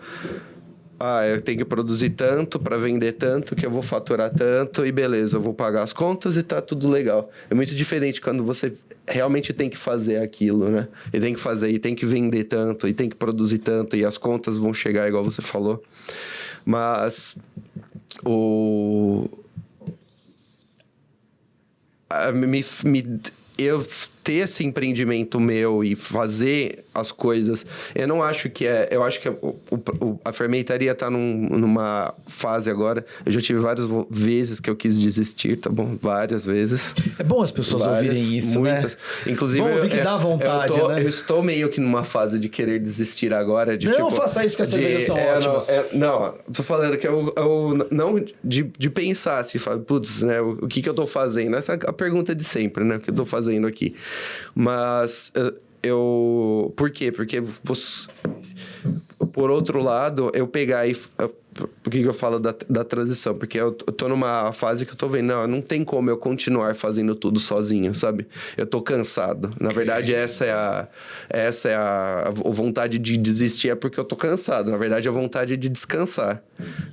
Eu tenho que produzir tanto para vender tanto, que eu vou faturar tanto e beleza, eu vou pagar as contas e tá tudo legal. É muito diferente quando você realmente tem que fazer aquilo, né? E tem que fazer, e tem que vender tanto, e tem que produzir tanto, e as contas vão chegar, igual você falou. Mas eu ter esse empreendimento meu e fazer as coisas, eu não acho que eu acho que a fermentaria tá numa fase agora, eu já tive várias vezes que eu quis desistir, tá bom? Várias vezes. É bom as pessoas ouvirem isso, muitas. Né? Inclusive, bom ouvir que dá vontade, né? Eu estou meio que numa fase de querer desistir agora. Não faça isso, que as cervejas são ótimas. Não, tô falando que eu não de pensar, assim, putz, né, o que eu tô fazendo? Essa é a pergunta de sempre, né? O que eu tô fazendo aqui. Mas por quê? Porque por outro lado, eu pegar e... Por que eu falo da transição? Porque eu tô numa fase que eu tô vendo, não tem como eu continuar fazendo tudo sozinho, sabe? Eu tô cansado. Na verdade, essa é a vontade de desistir, é porque eu tô cansado. Na verdade, a vontade de descansar.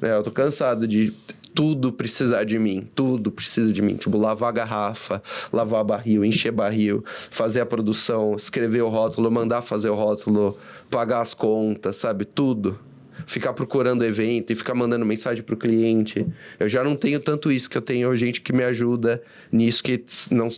Né? Eu tô cansado de tudo precisar de mim. Tudo precisa de mim. Tipo, lavar a garrafa, lavar barril, encher barril, fazer a produção, escrever o rótulo, mandar fazer o rótulo, pagar as contas, sabe? Tudo. Ficar procurando evento e ficar mandando mensagem pro cliente. Eu já não tenho tanto isso, que eu tenho gente que me ajuda nisso, que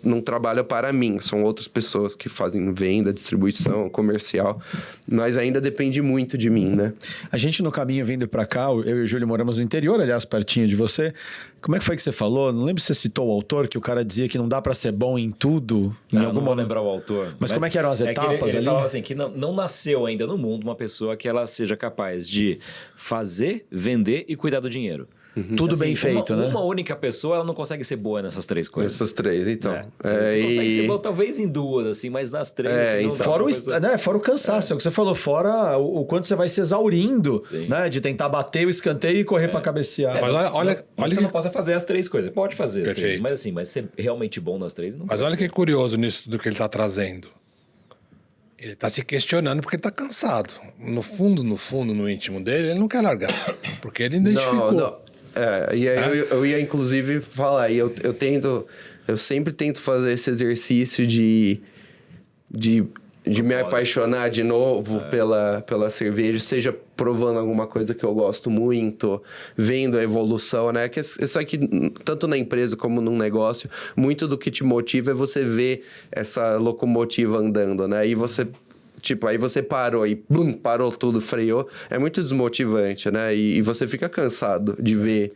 não trabalha para mim. São outras pessoas que fazem venda, distribuição, comercial. Mas ainda depende muito de mim, né? A gente no caminho vindo para cá, eu e o Júlio moramos no interior, aliás, pertinho de você. Como é que foi que você falou? Não lembro se você citou o autor, que o cara dizia que não dá para ser bom em tudo. Não vou lembrar o autor. Mas como é que eram as etapas ele ali? falava assim, que não nasceu ainda no mundo uma pessoa que ela seja capaz de fazer, vender e cuidar do dinheiro. Tudo assim, bem feito, né? Uma única pessoa, ela não consegue ser boa nessas três coisas. Essas três, então. Você consegue ser boa talvez em duas, assim, mas nas três... assim, não dá fora o cansaço, é o que você falou, fora o quanto você vai se exaurindo, né? De tentar bater o escanteio e correr para cabecear. Mas olha você não possa fazer as três coisas. Pode fazer as três, Perfeito. mas ser realmente bom nas três não Mas pode olha ser. que curioso nisso do que ele está trazendo. Ele está se questionando porque ele está cansado. No fundo, no íntimo dele, ele não quer largar. Porque ele identificou. Não. E aí eu ia inclusive falar, e eu sempre tento fazer esse exercício de me apaixonar de novo pela cerveja, seja provando alguma coisa que eu gosto muito, vendo a evolução, né? Que isso aqui, tanto na empresa como num negócio, muito do que te motiva é você ver essa locomotiva andando, né? E você... Tipo, aí você parou e parou tudo, freou. É muito desmotivante, né? E você fica cansado de ver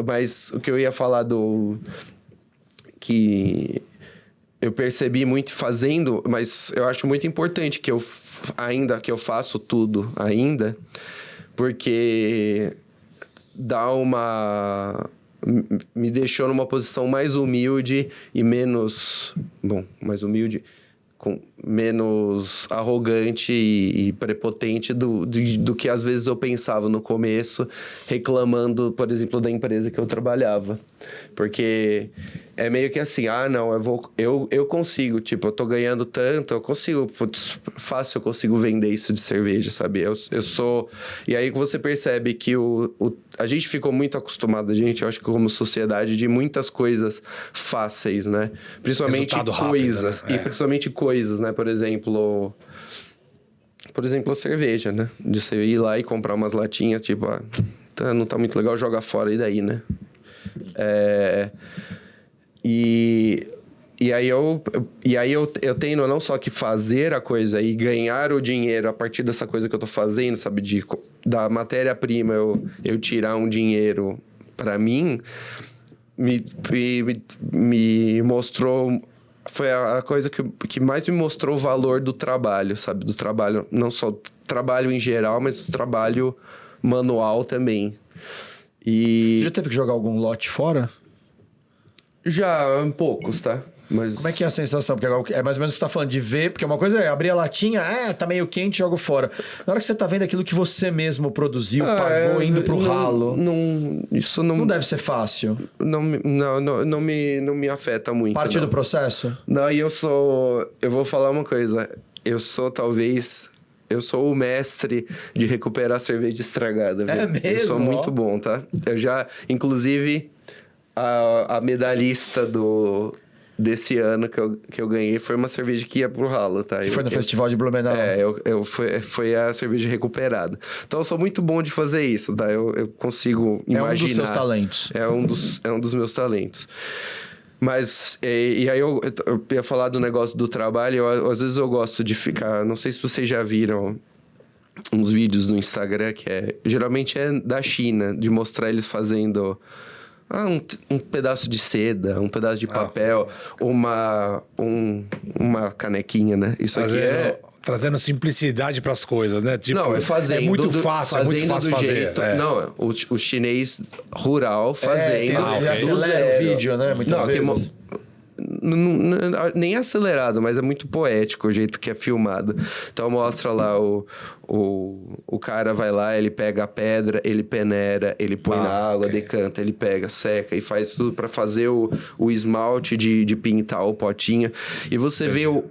mas o que eu ia falar que eu percebi muito fazendo, mas eu acho muito importante que eu faço tudo ainda, porque me deixou numa posição mais humilde e menos... mais humilde... menos arrogante e prepotente do que às vezes eu pensava no começo, reclamando, por exemplo, da empresa que eu trabalhava. Porque é meio que assim, eu consigo, tipo, eu tô ganhando tanto, eu consigo, fácil eu consigo vender isso de cerveja, sabe? Eu sou... E aí você percebe que a gente ficou muito acostumado, eu acho que como sociedade, de muitas coisas fáceis, né? Principalmente coisas, rápido, né? e principalmente coisas, né? Por exemplo, a cerveja, né? De você ir lá e comprar umas latinhas, tipo, não tá muito legal, joga fora, e daí, né? E aí eu tenho não só que fazer a coisa e ganhar o dinheiro a partir dessa coisa que eu tô fazendo, sabe? Da matéria-prima eu tirar um dinheiro para mim, me mostrou... Foi a coisa que mais me mostrou o valor do trabalho, sabe? Do trabalho, não só trabalho em geral, mas trabalho manual também. Você já teve que jogar algum lote fora? Já, poucos, tá? Mas... Como é que é a sensação? Porque é mais ou menos o que você tá falando, de ver... Porque uma coisa é abrir a latinha, tá meio quente, jogo fora. Na hora que você tá vendo aquilo que você mesmo produziu, pagou, indo pro ralo... Isso não... Não deve ser fácil. Não me afeta muito, Parte do processo? Não, e eu vou falar uma coisa. Eu sou o mestre de recuperar cerveja estragada. Viu? É mesmo? Eu sou muito bom, tá? Eu já... Inclusive, a medalhista desse ano que eu ganhei foi uma cerveja que ia pro ralo, tá? Foi no Festival de Blumenau. Foi a cerveja recuperada. Então, eu sou muito bom de fazer isso, tá? Eu consigo imaginar. É um dos seus talentos. É um dos meus talentos. Mas, e aí eu ia falar do negócio do trabalho, às vezes eu gosto de ficar... Não sei se vocês já viram uns vídeos no Instagram, geralmente é da China, de mostrar eles fazendo... um pedaço de seda, um pedaço de papel, uma canequinha, né? Isso aqui Trazendo simplicidade para as coisas, né? Tipo, não, é muito fácil fazer. Não, o chinês rural fazendo... Acelera o vídeo, né? Muitas vezes. nem acelerado, mas é muito poético o jeito que é filmado. Então mostra lá o cara vai lá, ele pega a pedra, ele peneira, ele põe na água, decanta, ele pega, seca e faz tudo para fazer o esmalte de pintar o potinho. E você vê o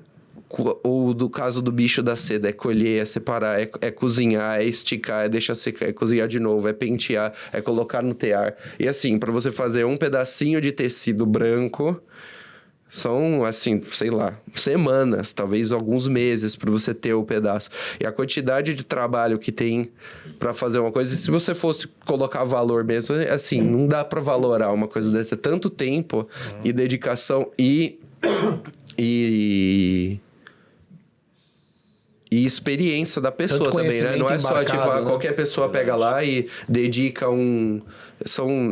do caso do bicho da seda, é colher, é separar, é cozinhar, é esticar, é deixar secar, é cozinhar de novo, é pentear, é colocar no tear. E assim, para você fazer um pedacinho de tecido branco, são, assim, sei lá, semanas, talvez alguns meses para você ter o pedaço. E a quantidade de trabalho que tem para fazer uma coisa, e se você fosse colocar valor mesmo, assim, não dá para valorar uma coisa dessa. É tanto tempo e dedicação e experiência da pessoa também, né? Não é só, tipo, né? qualquer pessoa pega lá e dedica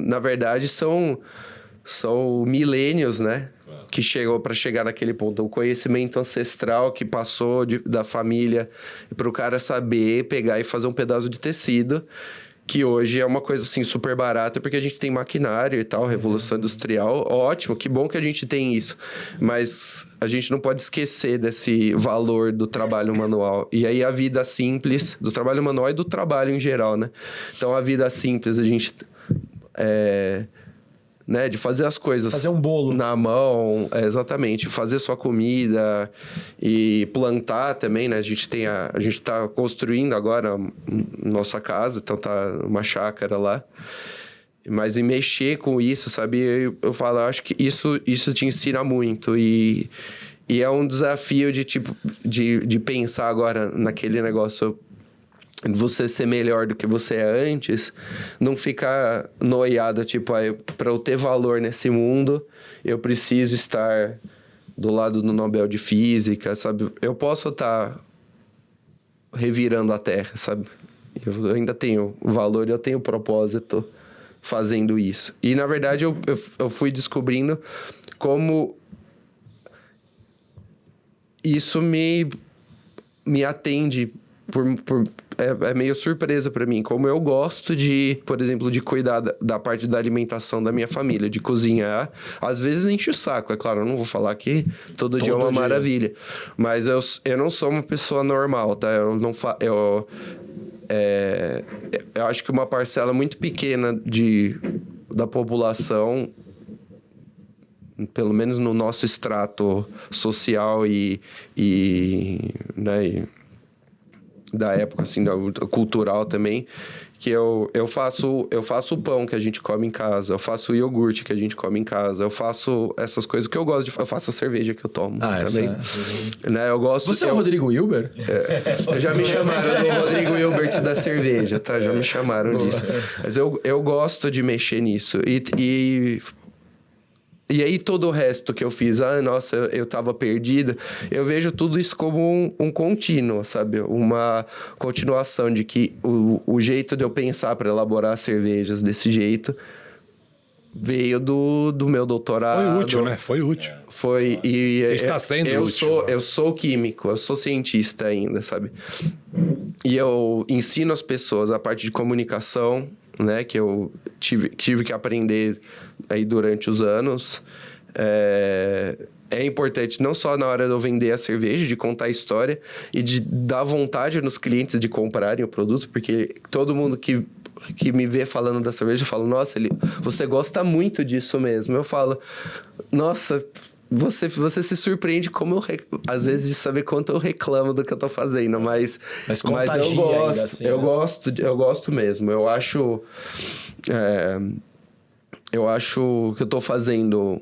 na verdade, são milênios, né? Que chegou para chegar naquele ponto. O conhecimento ancestral que passou da família para o cara saber pegar e fazer um pedaço de tecido, que hoje é uma coisa, assim, super barata, porque a gente tem maquinário e tal, revolução industrial, ótimo, que bom que a gente tem isso. Mas a gente não pode esquecer desse valor do trabalho manual. E aí a vida simples, do trabalho manual e do trabalho em geral, né? Então a vida simples, a gente... né, de fazer as coisas... Fazer um bolo. Na mão, exatamente. Fazer sua comida e plantar também, né? A gente tá construindo agora nossa casa, então tá uma chácara lá. Mas em mexer com isso, sabe? Eu falo, eu acho que isso te ensina muito. E é um desafio de pensar agora naquele negócio... Você ser melhor do que você é antes, não ficar noiado, tipo, para eu ter valor nesse mundo, eu preciso estar do lado do Nobel de Física, sabe? Eu posso estar revirando a Terra, sabe? Eu ainda tenho valor, eu tenho propósito fazendo isso. E, na verdade, eu fui descobrindo como isso me atende é meio surpresa para mim, como eu gosto por exemplo, de cuidar da parte da alimentação da minha família, de cozinhar. Às vezes enche o saco, é claro, eu não vou falar que todo dia é uma maravilha, mas eu não sou uma pessoa normal, tá? Eu acho que uma parcela muito pequena da população, pelo menos no nosso extrato social né, da época, assim, cultural também, que eu faço o pão que a gente come em casa, eu faço o iogurte que a gente come em casa, eu faço essas coisas que eu gosto eu faço a cerveja que eu tomo também. Né, eu gosto... Você é o Rodrigo Hilbert? Já me chamaram do Rodrigo Hilbert da cerveja, tá? Já me chamaram disso. Mas eu gosto de mexer nisso. E aí todo o resto que eu fiz, nossa, eu tava perdido, eu vejo tudo isso como um contínuo, sabe? Uma continuação de que o jeito de eu pensar para elaborar cervejas desse jeito veio do meu doutorado. Foi útil, né? Foi útil. Foi, e está sendo útil. Eu sou químico, eu sou cientista ainda, sabe? E eu ensino as pessoas a parte de comunicação, né? Que eu tive que aprender aí durante os anos. É importante não só na hora de eu vender a cerveja, de contar a história e de dar vontade nos clientes de comprarem o produto, porque todo mundo que me vê falando da cerveja fala, nossa, você gosta muito disso mesmo. Eu falo, nossa, você se surpreende como às vezes de saber quanto eu reclamo do que eu tô fazendo, mas eu gosto, ainda assim, eu gosto mesmo. Eu acho que eu tô fazendo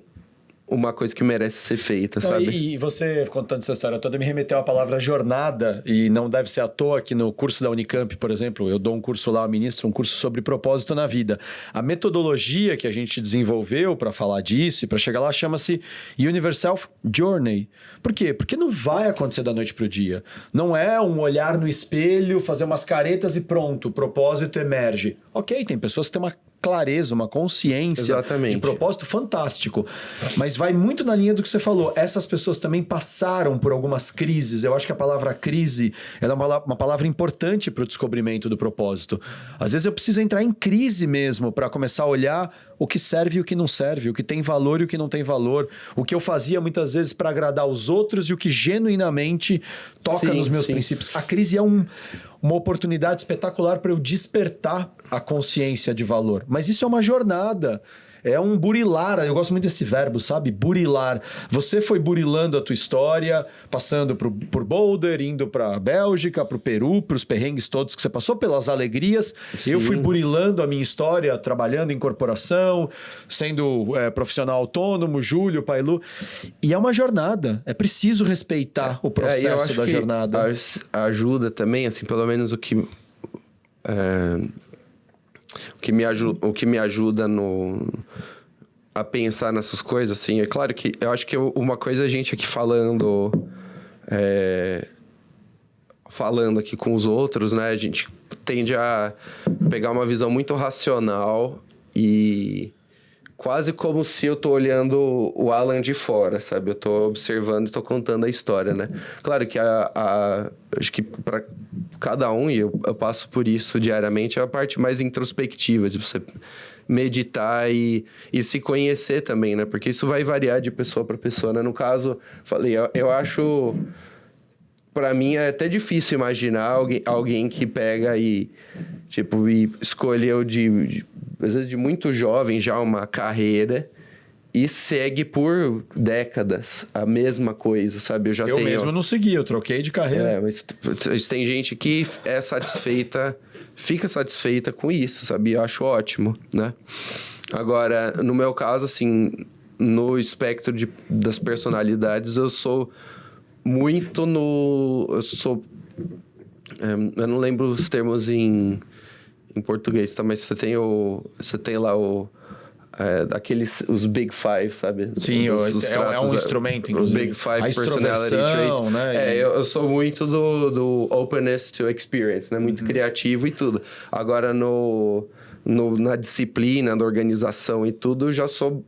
uma coisa que merece ser feita, sabe? E você, contando essa história toda, me remeteu à palavra jornada, e não deve ser à toa que no curso da Unicamp, por exemplo, eu dou um curso lá, eu ministro um curso sobre propósito na vida. A metodologia que a gente desenvolveu para falar disso e para chegar lá chama-se Universal Journey. Por quê? Porque não vai acontecer da noite para o dia. Não é um olhar no espelho, fazer umas caretas e pronto, o propósito emerge. Ok, tem pessoas que têm uma clareza, uma consciência de propósito fantástico. Mas vai muito na linha do que você falou. Essas pessoas também passaram por algumas crises. Eu acho que a palavra crise ela é uma palavra importante para o descobrimento do propósito. Às vezes eu preciso entrar em crise mesmo para começar a olhar o que serve e o que não serve, o que tem valor e o que não tem valor, o que eu fazia muitas vezes para agradar os outros e o que genuinamente toca Sim, nos meus sim. princípios. A crise é uma oportunidade espetacular para eu despertar a consciência de valor. Mas isso é uma jornada. É um burilar, eu gosto muito desse verbo, sabe? Burilar. Você foi burilando a tua história, passando por Boulder, indo para Bélgica, para o Peru, para os perrengues todos que você passou, pelas alegrias. Sim. Eu fui burilando a minha história, trabalhando em corporação, sendo profissional autônomo, Júlio, Pailu. E é uma jornada. É preciso respeitar o eu processo acho da que jornada. ajuda também, assim, pelo menos o que me ajuda a pensar nessas coisas, assim, é claro que eu acho que uma coisa a gente aqui falando aqui com os outros, né, a gente tende a pegar uma visão muito racional e quase como se eu tô olhando o Alan de fora, sabe? Eu tô observando e tô contando a história, né? Claro que acho que para cada um, e eu passo por isso diariamente, é a parte mais introspectiva, de você meditar e se conhecer também, né? Porque isso vai variar de pessoa para pessoa, né? No caso, falei, eu acho... Para mim é até difícil imaginar alguém que pega e escolheu às vezes de muito jovem já uma carreira e segue por décadas a mesma coisa, sabe? Eu mesmo não segui, eu troquei de carreira. Mas tem gente que é satisfeita, fica satisfeita com isso, sabe? Eu acho ótimo, né? Agora, no meu caso, assim, no espectro das personalidades, eu sou muito eu não lembro os termos em português, tá? Mas você tem lá os Big Five, sabe? Sim, é um instrumento, inclusive. O Big Five a personality traits. né? Eu sou muito do openness to experience, né? Muito criativo e tudo. Agora, na disciplina, na organização e tudo, eu já sou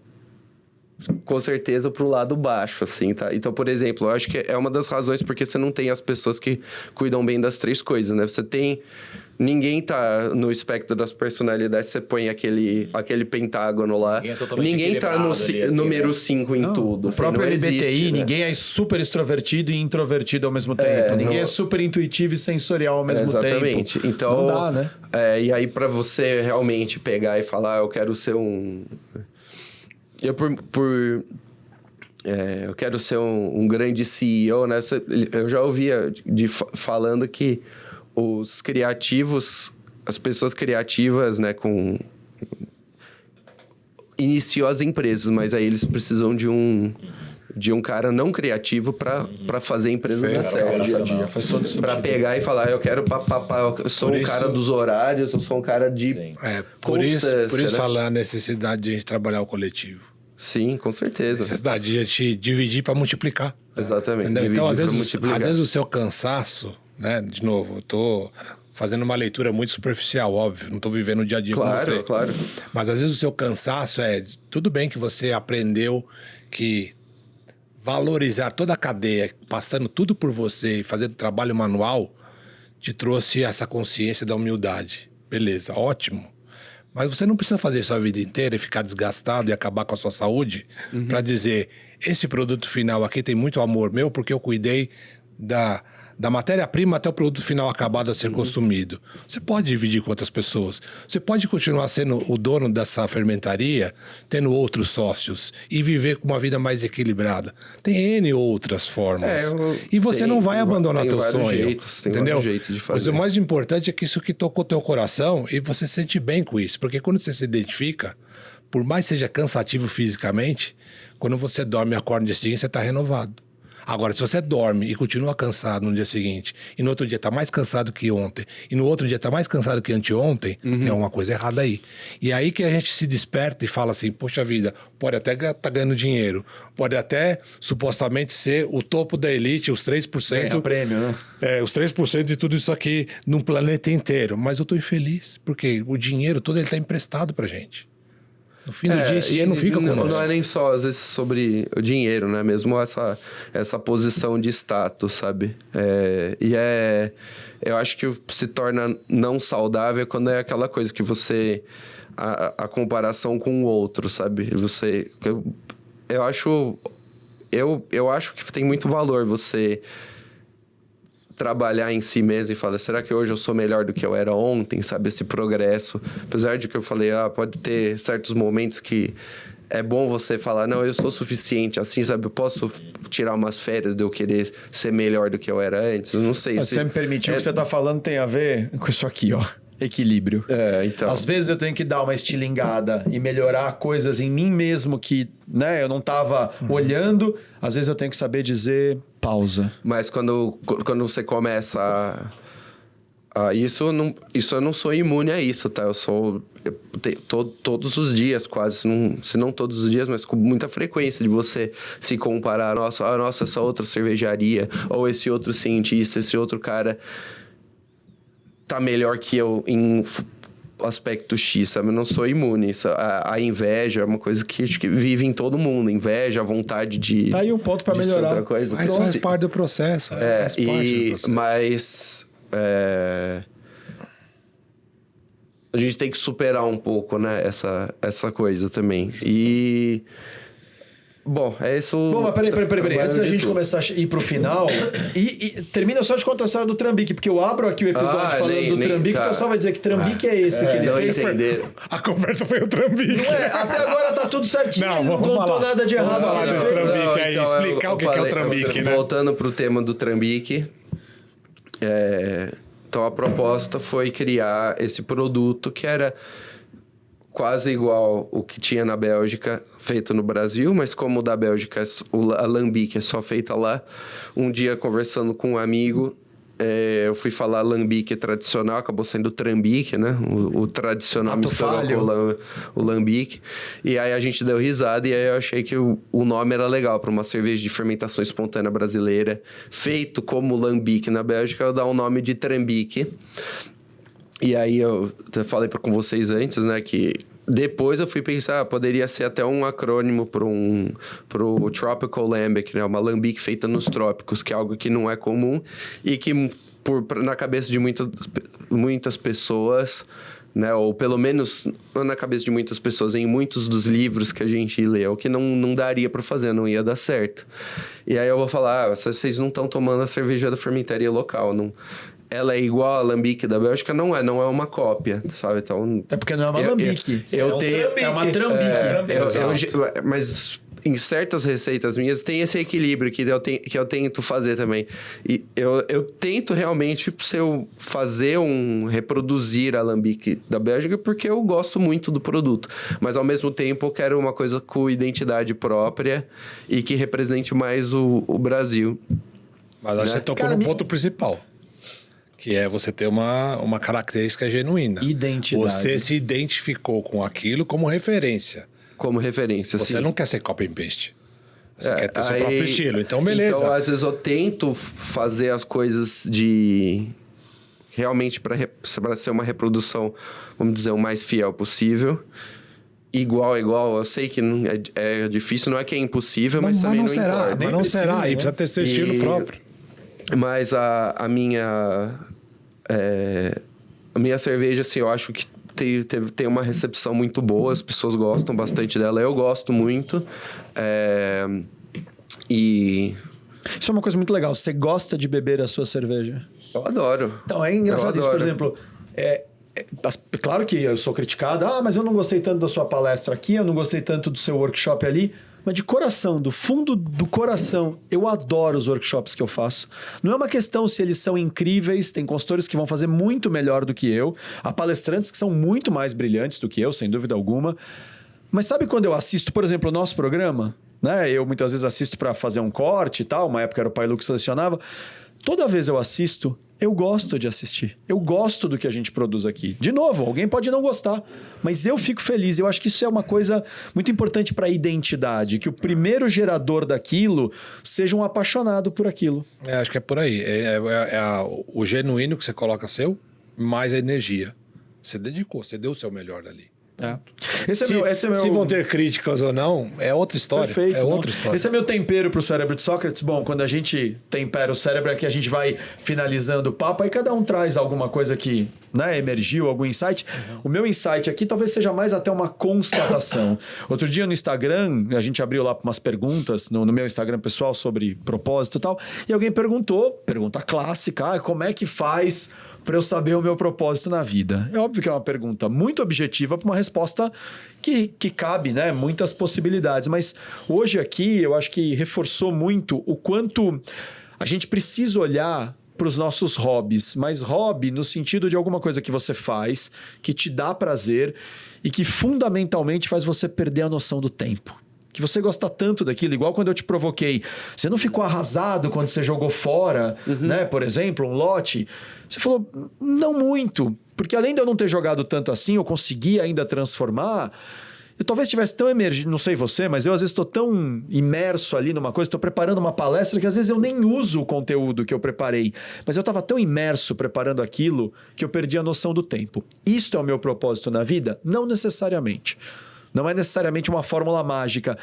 com certeza pro lado baixo, assim, tá? Então, por exemplo, eu acho que é uma das razões porque você não tem as pessoas que cuidam bem das três coisas, né? Você tem... Ninguém tá no espectro das personalidades, você põe aquele pentágono lá. Ninguém tá no ali, assim, número 5 em tudo. O próprio LBTI, existe, né? Ninguém é super extrovertido e introvertido ao mesmo tempo. Ninguém é super intuitivo e sensorial ao mesmo tempo. Exatamente. Então, não dá, né? E aí, para você realmente pegar e falar, eu quero ser um... eu quero ser um grande CEO, né? Eu já ouvia falando que os criativos, as pessoas criativas, né, iniciou as empresas, mas aí eles precisam de um cara não criativo para fazer a empresa dar certo. Faz todo sentido. Para pegar e falar, eu quero eu sou cara dos horários, eu sou um cara de por isso né? falar a necessidade de a gente trabalhar o coletivo. Sim, com certeza. Necessidade de a gente dividir para multiplicar. Exatamente. Então, às vezes o seu cansaço, né? De novo, eu tô fazendo uma leitura muito superficial, óbvio. Não tô vivendo o dia a dia com você. Claro. Mas às vezes o seu cansaço tudo bem que você aprendeu que valorizar toda a cadeia, passando tudo por você e fazendo trabalho manual, te trouxe essa consciência da humildade. Beleza, ótimo. Mas você não precisa fazer isso a vida inteira e ficar desgastado e acabar com a sua saúde para dizer, esse produto final aqui tem muito amor meu porque eu cuidei da matéria-prima até o produto final acabado a ser consumido. Você pode dividir com outras pessoas. Você pode continuar sendo o dono dessa fermentaria, tendo outros sócios e viver com uma vida mais equilibrada. Tem N outras formas. E você não vai abandonar teu sonho. Tem entendeu? vários jeitos de fazer. Mas o mais importante é que isso que tocou teu coração e você se sente bem com isso. Porque quando você se identifica, por mais seja cansativo fisicamente, quando você dorme e acorda no dia seguinte, você está renovado. Agora, se você dorme e continua cansado no dia seguinte, e no outro dia tá mais cansado que ontem, e no outro dia tá mais cansado que anteontem, tem alguma coisa errada aí. E aí que a gente se desperta e fala assim, poxa vida, pode até tá ganhando dinheiro, pode até supostamente ser o topo da elite, os 3%. É prêmio, né? Os 3% de tudo isso aqui num planeta inteiro. Mas eu tô infeliz, porque o dinheiro todo ele tá emprestado pra gente. No fim do dia, esse dinheiro não fica conosco. Não é nem só, às vezes, sobre o dinheiro, né? Mesmo essa posição de status, sabe? Eu acho que se torna não saudável quando é aquela coisa que você a comparação com o outro, sabe? Eu acho que tem muito valor você trabalhar em si mesmo e falar, será que hoje eu sou melhor do que eu era ontem, sabe? Esse progresso. Apesar de que eu falei, pode ter certos momentos que é bom você falar, não, eu sou suficiente assim, sabe? Eu posso tirar umas férias de eu querer ser melhor do que eu era antes. Eu não sei Mas se... você me permitiu, o que você tá falando tem a ver com isso aqui, ó. Equilíbrio. Então... Às vezes eu tenho que dar uma estilingada e melhorar coisas em mim mesmo que, né, eu não tava olhando. Às vezes eu tenho que saber dizer pausa. Mas quando você começa isso eu não sou imune a isso, tá? Todos os dias, quase, se não todos os dias, mas com muita frequência de você se comparar, nossa, essa outra cervejaria, ou esse outro cientista, esse outro cara tá melhor que eu em aspecto X, sabe? Eu não sou imune. A inveja é uma coisa que acho que vive em todo mundo. Inveja, a vontade de... Tá aí um ponto para melhorar. Outra coisa. Mas faz parte do processo. Faz parte do processo. Mas... a gente tem que superar um pouco, né? Essa coisa também. E... Bom, é isso. Bom, mas peraí. Antes da gente começar a ir pro final, e termina só de contar a história do Trambique, porque eu abro aqui o episódio falando do Trambique, o pessoal vai dizer que Trambique é esse que ele fez. Entenderam. A conversa foi o Trambique. Não é, até agora tá tudo certinho, Não, ele não vamos contou falar. nada de errado. Vamos falar desse Trambique aí, Então, explicar o que é o Trambique, né? Voltando pro tema do Trambique, então a proposta foi criar esse produto que era quase igual o que tinha na Bélgica, feito no Brasil, mas como o da Bélgica, a Lambique é só feita lá. Um dia, conversando com um amigo, eu fui falar Lambique tradicional, acabou sendo Trambique, né? O tradicional misturou com o Lambique. E aí a gente deu risada e aí eu achei que o nome era legal para uma cerveja de fermentação espontânea brasileira, feito como Lambique na Bélgica, eu dar um nome de Trambique. E aí eu falei com vocês antes, né, que depois eu fui pensar, poderia ser até um acrônimo pro Tropical Lambic, né, uma lambique feita nos trópicos, que é algo que não é comum e que na cabeça de muitas pessoas, né, ou pelo menos na cabeça de muitas pessoas, em muitos dos livros que a gente lê, o que não daria para fazer, não ia dar certo. E aí eu vou falar, vocês não estão tomando a cerveja da fermentaria local, não... Ela é igual a Lambique da Bélgica? Não é uma cópia, sabe? Então... É porque não é uma Lambique. É uma Trambique. Mas em certas receitas minhas tem esse equilíbrio que eu tento fazer também. E eu tento realmente reproduzir a Lambique da Bélgica porque eu gosto muito do produto. Mas ao mesmo tempo eu quero uma coisa com identidade própria e que represente mais o Brasil. Mas acho que você tocou no ponto principal. Que é você ter uma característica genuína. Identidade. Você se identificou com aquilo como referência. Como referência, Você sim. não quer ser copy and paste. Você quer ter seu próprio estilo. Então, beleza. Então, às vezes eu tento fazer as coisas realmente para ser uma reprodução, vamos dizer, o mais fiel possível. Igual. Eu sei que é difícil, não é que é impossível, mas também não será. Mas não será. E precisa ter seu estilo próprio. Mas a minha cerveja, assim, eu acho que tem uma recepção muito boa, as pessoas gostam bastante dela, eu gosto muito. E... Isso é uma coisa muito legal. Você gosta de beber a sua cerveja? Eu adoro. Então, é engraçado isso, por exemplo... claro que eu sou criticado. Mas eu não gostei tanto da sua palestra aqui, eu não gostei tanto do seu workshop ali. Mas de coração, do fundo do coração, eu adoro os workshops que eu faço. Não é uma questão se eles são incríveis, tem consultores que vão fazer muito melhor do que eu, há palestrantes que são muito mais brilhantes do que eu, sem dúvida alguma. Mas sabe quando eu assisto, por exemplo, o nosso programa? Né? Eu muitas vezes assisto para fazer um corte e tal, uma época era o Pai Lu que selecionava. Toda vez eu assisto, eu gosto de assistir. Eu gosto do que a gente produz aqui. De novo, alguém pode não gostar, mas eu fico feliz. Eu acho que isso é uma coisa muito importante para a identidade, que o primeiro gerador daquilo seja um apaixonado por aquilo. Acho que é por aí. O genuíno que você coloca seu, mais a energia. Você dedicou, você deu o seu melhor ali. É. Esse é meu... Se vão ter críticas ou não, é outra história. Perfeito. É outra história. Esse é meu tempero pro cérebro de Sócrates. Bom, quando a gente tempera o cérebro é que a gente vai finalizando o papo, aí cada um traz alguma coisa que, né, emergiu, algum insight. O meu insight aqui talvez seja mais até uma constatação. Outro dia no Instagram, a gente abriu lá umas perguntas no meu Instagram pessoal sobre propósito e tal, e alguém perguntou, pergunta clássica, como é que faz para eu saber o meu propósito na vida? É óbvio que é uma pergunta muito objetiva para uma resposta que cabe, né? Muitas possibilidades. Mas hoje aqui eu acho que reforçou muito o quanto a gente precisa olhar para os nossos hobbies. Mas hobby no sentido de alguma coisa que você faz, que te dá prazer e que fundamentalmente faz você perder a noção do tempo. Que você gosta tanto daquilo, igual quando eu te provoquei. Você não ficou arrasado quando você jogou fora, né? Por exemplo, um lote. Você falou, não muito. Porque além de eu não ter jogado tanto assim, eu consegui ainda transformar. Eu talvez estivesse tão emergido, não sei você, mas eu às vezes estou tão imerso ali numa coisa, estou preparando uma palestra que às vezes eu nem uso o conteúdo que eu preparei. Mas eu estava tão imerso preparando aquilo que eu perdi a noção do tempo. Isto é o meu propósito na vida? Não necessariamente. Não é necessariamente uma fórmula mágica,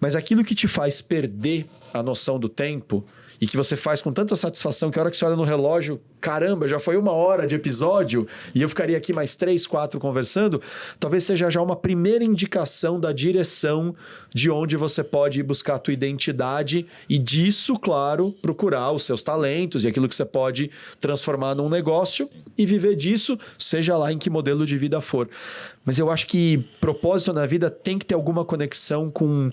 mas aquilo que te faz perder a noção do tempo e que você faz com tanta satisfação que a hora que você olha no relógio, caramba, já foi 1 hora de episódio e eu ficaria aqui mais 3, 4 conversando, talvez seja já uma primeira indicação da direção de onde você pode ir buscar a tua identidade e disso, claro, procurar os seus talentos e aquilo que você pode transformar num negócio e viver disso, seja lá em que modelo de vida for. Mas eu acho que propósito na vida tem que ter alguma conexão com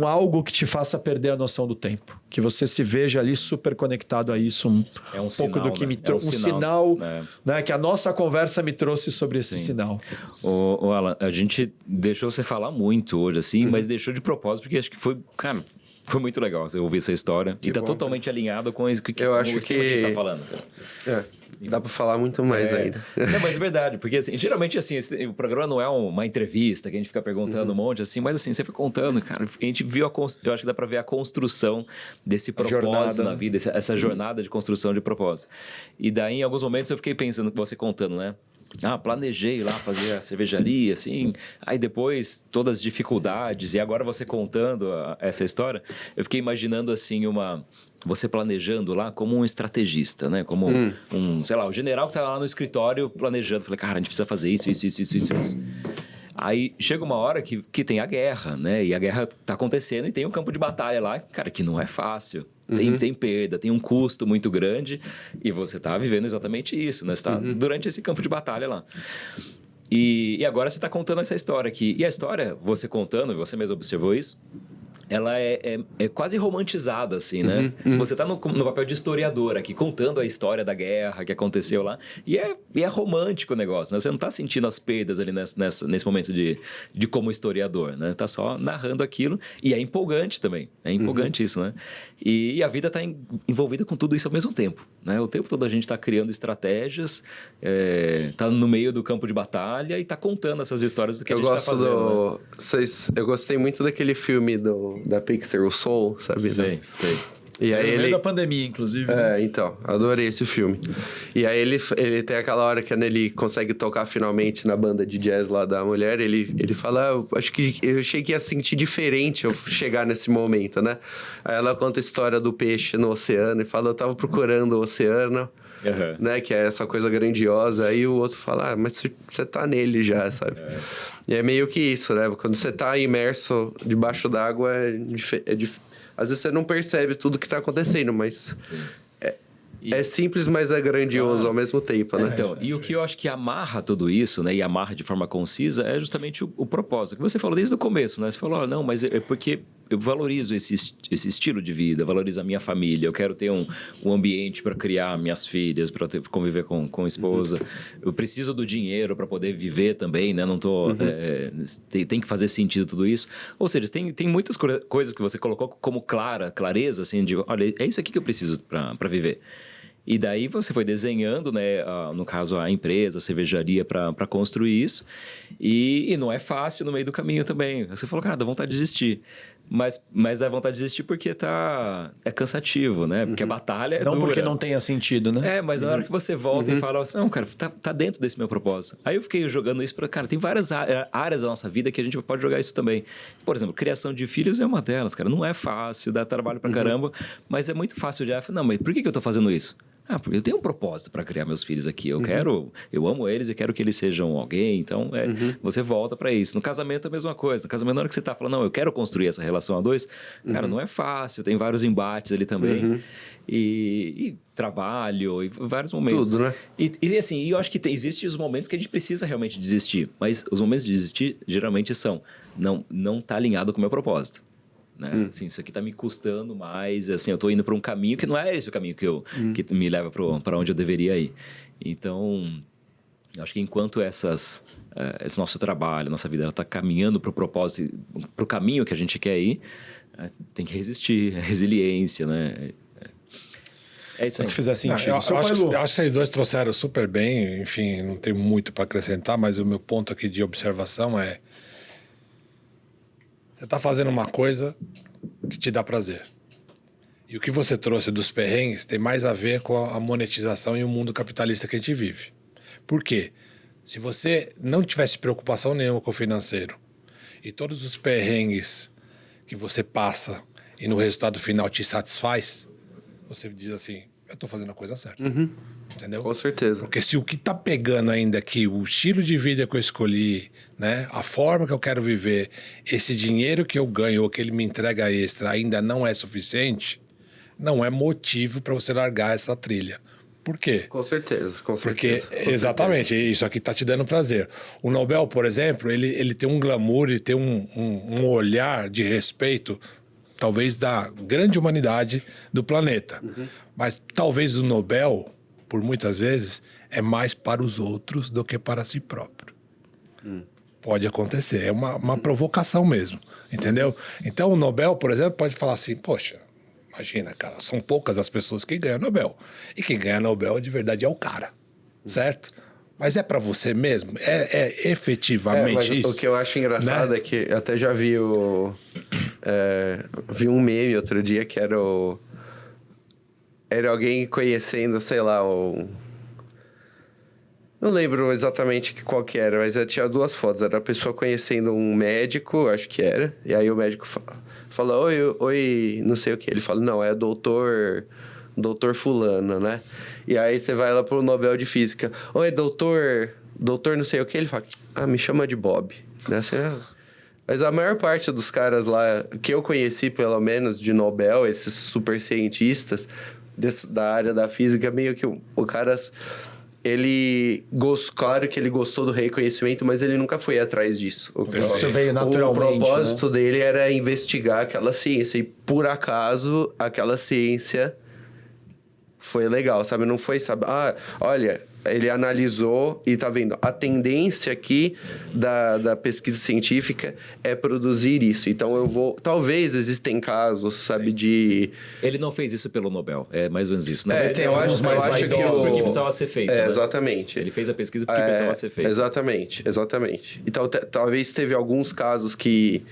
algo que te faça perder a noção do tempo. Que você se veja ali super conectado a isso. Um pouco sinal, do que né? me trouxe. Um sinal, né? Que a nossa conversa me trouxe sobre esse sinal. Ô, Alan, a gente deixou você falar muito hoje, assim, mas deixou de propósito, porque acho que foi, cara, foi muito legal você ouvir essa história. E tá totalmente alinhado com isso que eu acho que a gente tá falando. Cara. Dá pra falar muito mais ainda. Não, mas é verdade, porque assim, geralmente assim, o programa não é uma entrevista que a gente fica perguntando um monte, assim, mas assim, você foi contando, cara, a gente viu eu acho que dá pra ver a construção desse propósito na vida, essa jornada de construção de propósito. E daí, em alguns momentos, eu fiquei pensando, você contando, né? Planejei lá fazer a cervejaria, assim. Aí depois, todas as dificuldades. E agora você contando essa história, eu fiquei imaginando, assim, você planejando lá como um estrategista, né? Como sei lá, o general que tá lá no escritório planejando. Falei, cara, a gente precisa fazer isso. Aí chega uma hora que tem a guerra, né? E a guerra tá acontecendo e tem um campo de batalha lá, cara, que não é fácil. Tem perda, tem um custo muito grande e você tá vivendo exatamente isso, né? Você tá durante esse campo de batalha lá. E agora você tá contando essa história aqui. E a história, você contando, você mesmo observou isso, ela é quase romantizada, assim, né? Você tá no papel de historiador aqui, contando a história da guerra que aconteceu lá. E é romântico o negócio, né? Você não tá sentindo as perdas ali nesse momento de como historiador, né? Tá só narrando aquilo. E é empolgante também. É empolgante isso, né? E a vida tá envolvida com tudo isso ao mesmo tempo, né? O tempo todo a gente tá criando estratégias, tá no meio do campo de batalha e tá contando essas histórias do que a gente tá fazendo. Eu gostei muito daquele filme da Pixar, o Soul, sabe? Sei. E aí no meio da pandemia, inclusive. Né? Então, adorei esse filme. E aí ele tem aquela hora que ele consegue tocar finalmente na banda de jazz lá da mulher, ele fala, eu achei que ia sentir diferente eu chegar nesse momento, né? Aí ela conta a história do peixe no oceano e fala, eu tava procurando o oceano, né? Que é essa coisa grandiosa. Aí o outro fala, mas você tá nele já, sabe? E é meio que isso, né? Quando você tá imerso debaixo d'água, às vezes você não percebe tudo que tá acontecendo, mas é simples, mas é grandioso ao mesmo tempo, né? Então, e o que eu acho que amarra tudo isso, né? E amarra de forma concisa é justamente o propósito. Que você falou desde o começo, né? Você falou, não, mas é porque eu valorizo esse estilo de vida, valorizo a minha família, eu quero ter um ambiente para criar minhas filhas, para conviver com a esposa. Eu preciso do dinheiro para poder viver também, né? Não tô... tem que fazer sentido tudo isso. Ou seja, tem muitas coisas que você colocou como clareza, assim, de, olha, é isso aqui que eu preciso para viver. E daí você foi desenhando, né, no caso, a empresa, a cervejaria, para construir isso. E não é fácil no meio do caminho também. Você falou, cara, dá vontade de desistir. Mas dá vontade de desistir porque é cansativo, né? Porque a batalha é Não dura. porque não tenha sentido, né? Mas na hora que você volta e fala assim, não, cara, tá dentro desse meu propósito. Aí eu fiquei jogando isso cara, tem várias áreas da nossa vida que a gente pode jogar isso também. Por exemplo, criação de filhos é uma delas, cara. Não é fácil, dá trabalho pra caramba, mas é muito fácil de... Não, mas por que eu tô fazendo isso? Porque eu tenho um propósito para criar meus filhos aqui. Eu amo eles e quero que eles sejam alguém. Então, você volta para isso. No casamento é a mesma coisa. No casamento, na hora que você tá falando, não, eu quero construir essa relação a dois, cara, não é fácil. Tem vários embates ali também. E trabalho, e vários momentos. Tudo, né? E assim, eu acho que existem os momentos que a gente precisa realmente desistir. Mas os momentos de desistir, geralmente são, não tá alinhado com o meu propósito. Né? Assim, isso aqui tá me custando mais, assim, eu tô indo para um caminho que não é esse o caminho que me leva para onde eu deveria ir. Então, eu acho que enquanto esse nosso trabalho, nossa vida, ela tá caminhando para o propósito, para o caminho que a gente quer ir, tem que resistir, resiliência, né? É isso aí. Se fizer sentido. Eu acho que vocês dois trouxeram super bem, enfim, não tem muito para acrescentar, mas o meu ponto aqui de observação é: você está fazendo uma coisa que te dá prazer. E o que você trouxe dos perrengues tem mais a ver com a monetização e o mundo capitalista que a gente vive. Por quê? Se você não tivesse preocupação nenhuma com o financeiro e todos os perrengues que você passa e no resultado final te satisfaz, você diz assim, eu estou fazendo a coisa certa. Entendeu? Com certeza. Porque se o que tá pegando ainda aqui, o estilo de vida que eu escolhi, né, a forma que eu quero viver, esse dinheiro que eu ganho ou que ele me entrega extra ainda não é suficiente, não é motivo para você largar essa trilha. Por quê? Com certeza, com Porque, certeza. exatamente, isso aqui tá te dando prazer. O Nobel, por exemplo, ele tem um glamour, ele tem um olhar de respeito, talvez da grande humanidade do planeta. Mas talvez o Nobel, por muitas vezes, é mais para os outros do que para si próprio. Pode acontecer, é uma provocação mesmo, entendeu? Então o Nobel, por exemplo, pode falar assim, poxa, imagina, cara, são poucas as pessoas que ganham Nobel. E quem ganha Nobel de verdade é o cara, certo? Mas é para você mesmo? É efetivamente isso? O que eu acho engraçado, né? É que eu até já vi vi um meme outro dia que era alguém conhecendo, sei lá, não lembro exatamente qual que era, mas tinha duas fotos. Era a pessoa conhecendo um médico, acho que era. E aí o médico fala, oi, não sei o que. Ele fala, não, é doutor fulano, né? E aí você vai lá pro Nobel de Física. Oi, doutor não sei o que. Ele fala, me chama de Bob. Né? Assim, mas a maior parte dos caras lá, que eu conheci pelo menos de Nobel, esses super cientistas da área da física, meio que o cara... Claro que ele gostou do reconhecimento, mas ele nunca foi atrás disso. Isso veio naturalmente. O propósito, né, dele era investigar aquela ciência. E, por acaso, aquela ciência foi legal, sabe? Não foi, sabe? Olha, ele analisou e tá vendo. A tendência aqui da pesquisa científica é produzir isso. Então, talvez existem casos, sabe, de... Ele não fez isso pelo Nobel, é mais ou menos isso. Mas tem alguns mais vaidosos porque precisava ser feito, né? Exatamente. Ele fez a pesquisa porque precisava ser feito. Exatamente. Então, talvez teve alguns casos de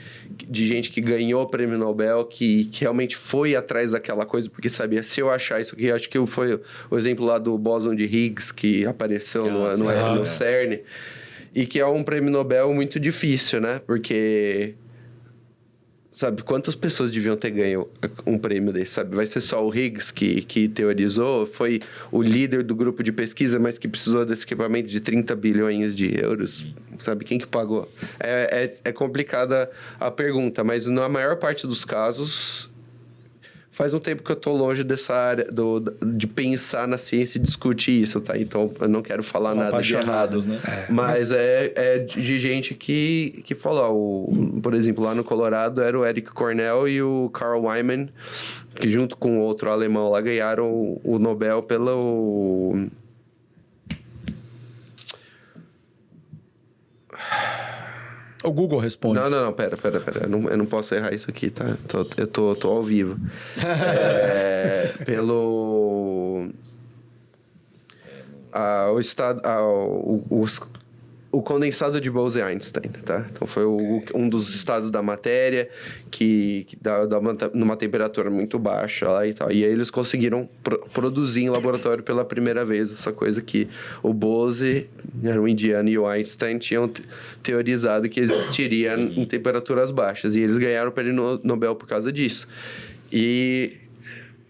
gente que ganhou o prêmio Nobel que realmente foi atrás daquela coisa, porque sabia, se eu achar isso aqui, acho que foi o exemplo lá do bóson de Higgs, que apareceu no CERN, e que é um prêmio Nobel muito difícil, né? Porque, sabe, quantas pessoas deviam ter ganho um prêmio desse, sabe? Vai ser só o Higgs que teorizou, foi o líder do grupo de pesquisa, mas que precisou desse equipamento de 30 bilhões de euros, sabe? Quem que pagou? É complicada a pergunta, mas na maior parte dos casos... Faz um tempo que eu tô longe dessa área de pensar na ciência e discutir isso, tá? Então, eu não quero falar nada de errado. Né? Mas é de gente que falou. Por exemplo, lá no Colorado era o Eric Cornell e o Carl Wyman, que junto com outro alemão lá ganharam o Nobel pelo... O Google responde. Não, pera. Eu não posso errar isso aqui, tá? Eu tô ao vivo. o condensado de Bose-Einstein, tá? Então foi um dos estados da matéria que dá numa temperatura muito baixa lá e tal. E aí eles conseguiram produzir em laboratório pela primeira vez essa coisa que o Bose, o indiano, e o Einstein tinham teorizado que existiria em temperaturas baixas. E eles ganharam o prêmio Nobel por causa disso. E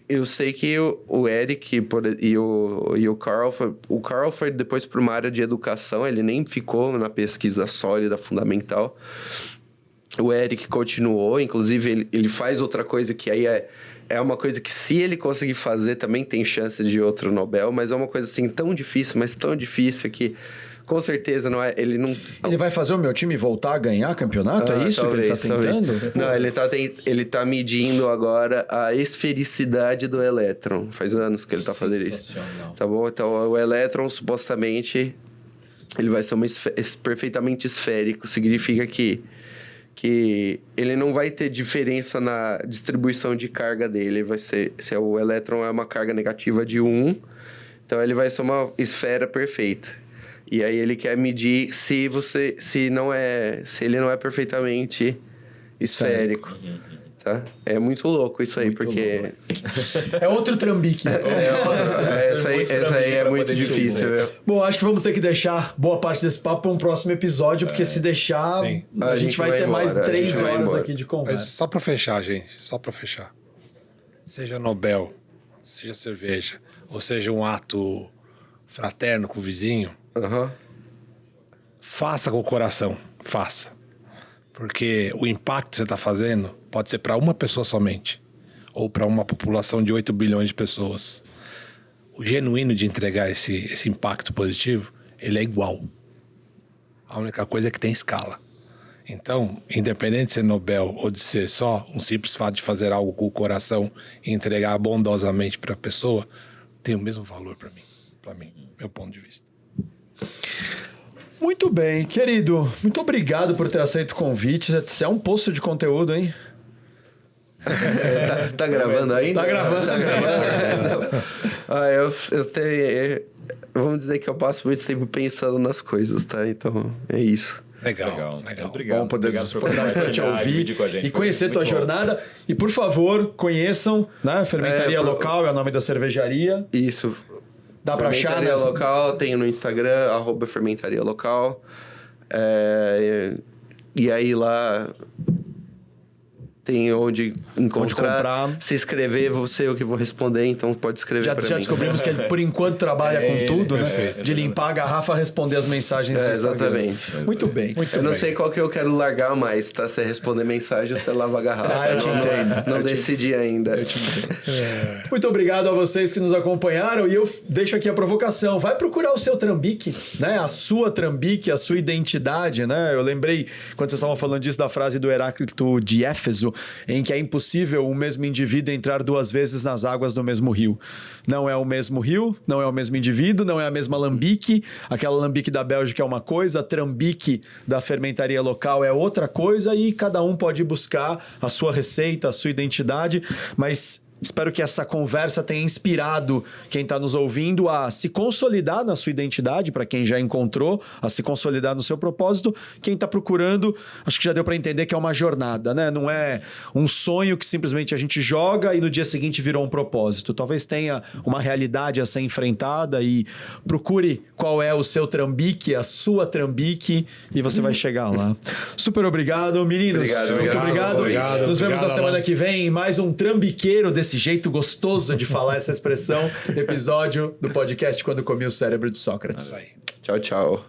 eu sei que o Eric e o Carl... O Carl foi depois para uma área de educação, ele nem ficou na pesquisa sólida, fundamental. O Eric continuou, inclusive ele faz outra coisa que aí é uma coisa que se ele conseguir fazer também tem chance de outro Nobel, mas é uma coisa assim tão difícil, mas tão difícil que... Com certeza, não é... Ele vai fazer o meu time voltar a ganhar campeonato? É isso talvez, que ele tá tentando? Não, ele tá medindo agora a esfericidade do elétron. Faz anos que ele tá fazendo isso. Tá bom? Então, o elétron, supostamente, ele vai ser perfeitamente esférico. Significa que ele não vai ter diferença na distribuição de carga dele. Vai ser... Se o elétron é uma carga negativa de 1, então ele vai ser uma esfera perfeita. E aí ele quer medir se ele não é perfeitamente esférico. Tá? É muito louco isso aí, porque... É outro trambique. Essa aí é muito difícil, viu? Bom, acho que vamos ter que deixar boa parte desse papo para um próximo episódio, porque se deixar, a gente vai ter mais 3 horas aqui de conversa. Mas só para fechar, gente, seja Nobel, seja cerveja, ou seja um ato fraterno com o vizinho, faça com o coração, faça. Porque o impacto que você está fazendo pode ser para uma pessoa somente, ou para uma população de 8 bilhões de pessoas. O genuíno de entregar esse impacto positivo, ele é igual. A única coisa é que tem escala. Então, independente de ser Nobel ou de ser só um simples fato de fazer algo com o coração e entregar bondosamente para a pessoa, tem o mesmo valor para mim, meu ponto de vista. Muito bem, querido. Muito obrigado por ter aceito o convite. Você é um poço de conteúdo, hein? Tá gravando ainda? Tá gravando. Eu tenho... Vamos dizer que eu passo muito tempo pensando nas coisas, tá? Então, é isso. Legal. Obrigado. Bom poder te ouvir e conhecer tua jornada. E, por favor, conheçam, né? Fermentaria Local é o nome da cervejaria. Isso. Dá pra achar, Fermentaria Local, tenho no Instagram, @Fermentaria Local. E aí lá tem onde encontrar. Se escrever, você eu que vou responder, então pode escrever pra mim. Já descobrimos que ele, por enquanto, trabalha com tudo, né? De limpar a garrafa, responder as mensagens do Instagram. Exatamente. Muito bem. Eu não sei qual que eu quero largar mais, tá? Você responder mensagem ou você lava a garrafa. Eu te entendo. Não decidi ainda. Eu te entendo. Muito obrigado a vocês que nos acompanharam. E eu deixo aqui a provocação. Vai procurar o seu trambique, né? A sua trambique, a sua identidade, né? Eu lembrei, quando vocês estavam falando disso, da frase do Heráclito de Éfeso, em que é impossível o mesmo indivíduo entrar 2 vezes nas águas do mesmo rio. Não é o mesmo rio, não é o mesmo indivíduo, não é a mesma alambique. Aquela alambique da Bélgica é uma coisa, a trambique da fermentaria local é outra coisa e cada um pode buscar a sua receita, a sua identidade, mas... Espero que essa conversa tenha inspirado quem está nos ouvindo a se consolidar na sua identidade, para quem já encontrou, a se consolidar no seu propósito. Quem está procurando, acho que já deu para entender que é uma jornada, né? Não é um sonho que simplesmente a gente joga e no dia seguinte virou um propósito. Talvez tenha uma realidade a ser enfrentada e procure qual é o seu trambique, a sua trambique, e você vai chegar lá. Super obrigado, meninos. Muito obrigado. Nos vemos na semana que vem em mais um trambiqueiro desse jeito gostoso de falar essa expressão, episódio do podcast Quando Comi o Cérebro de Sócrates. Tchau, tchau.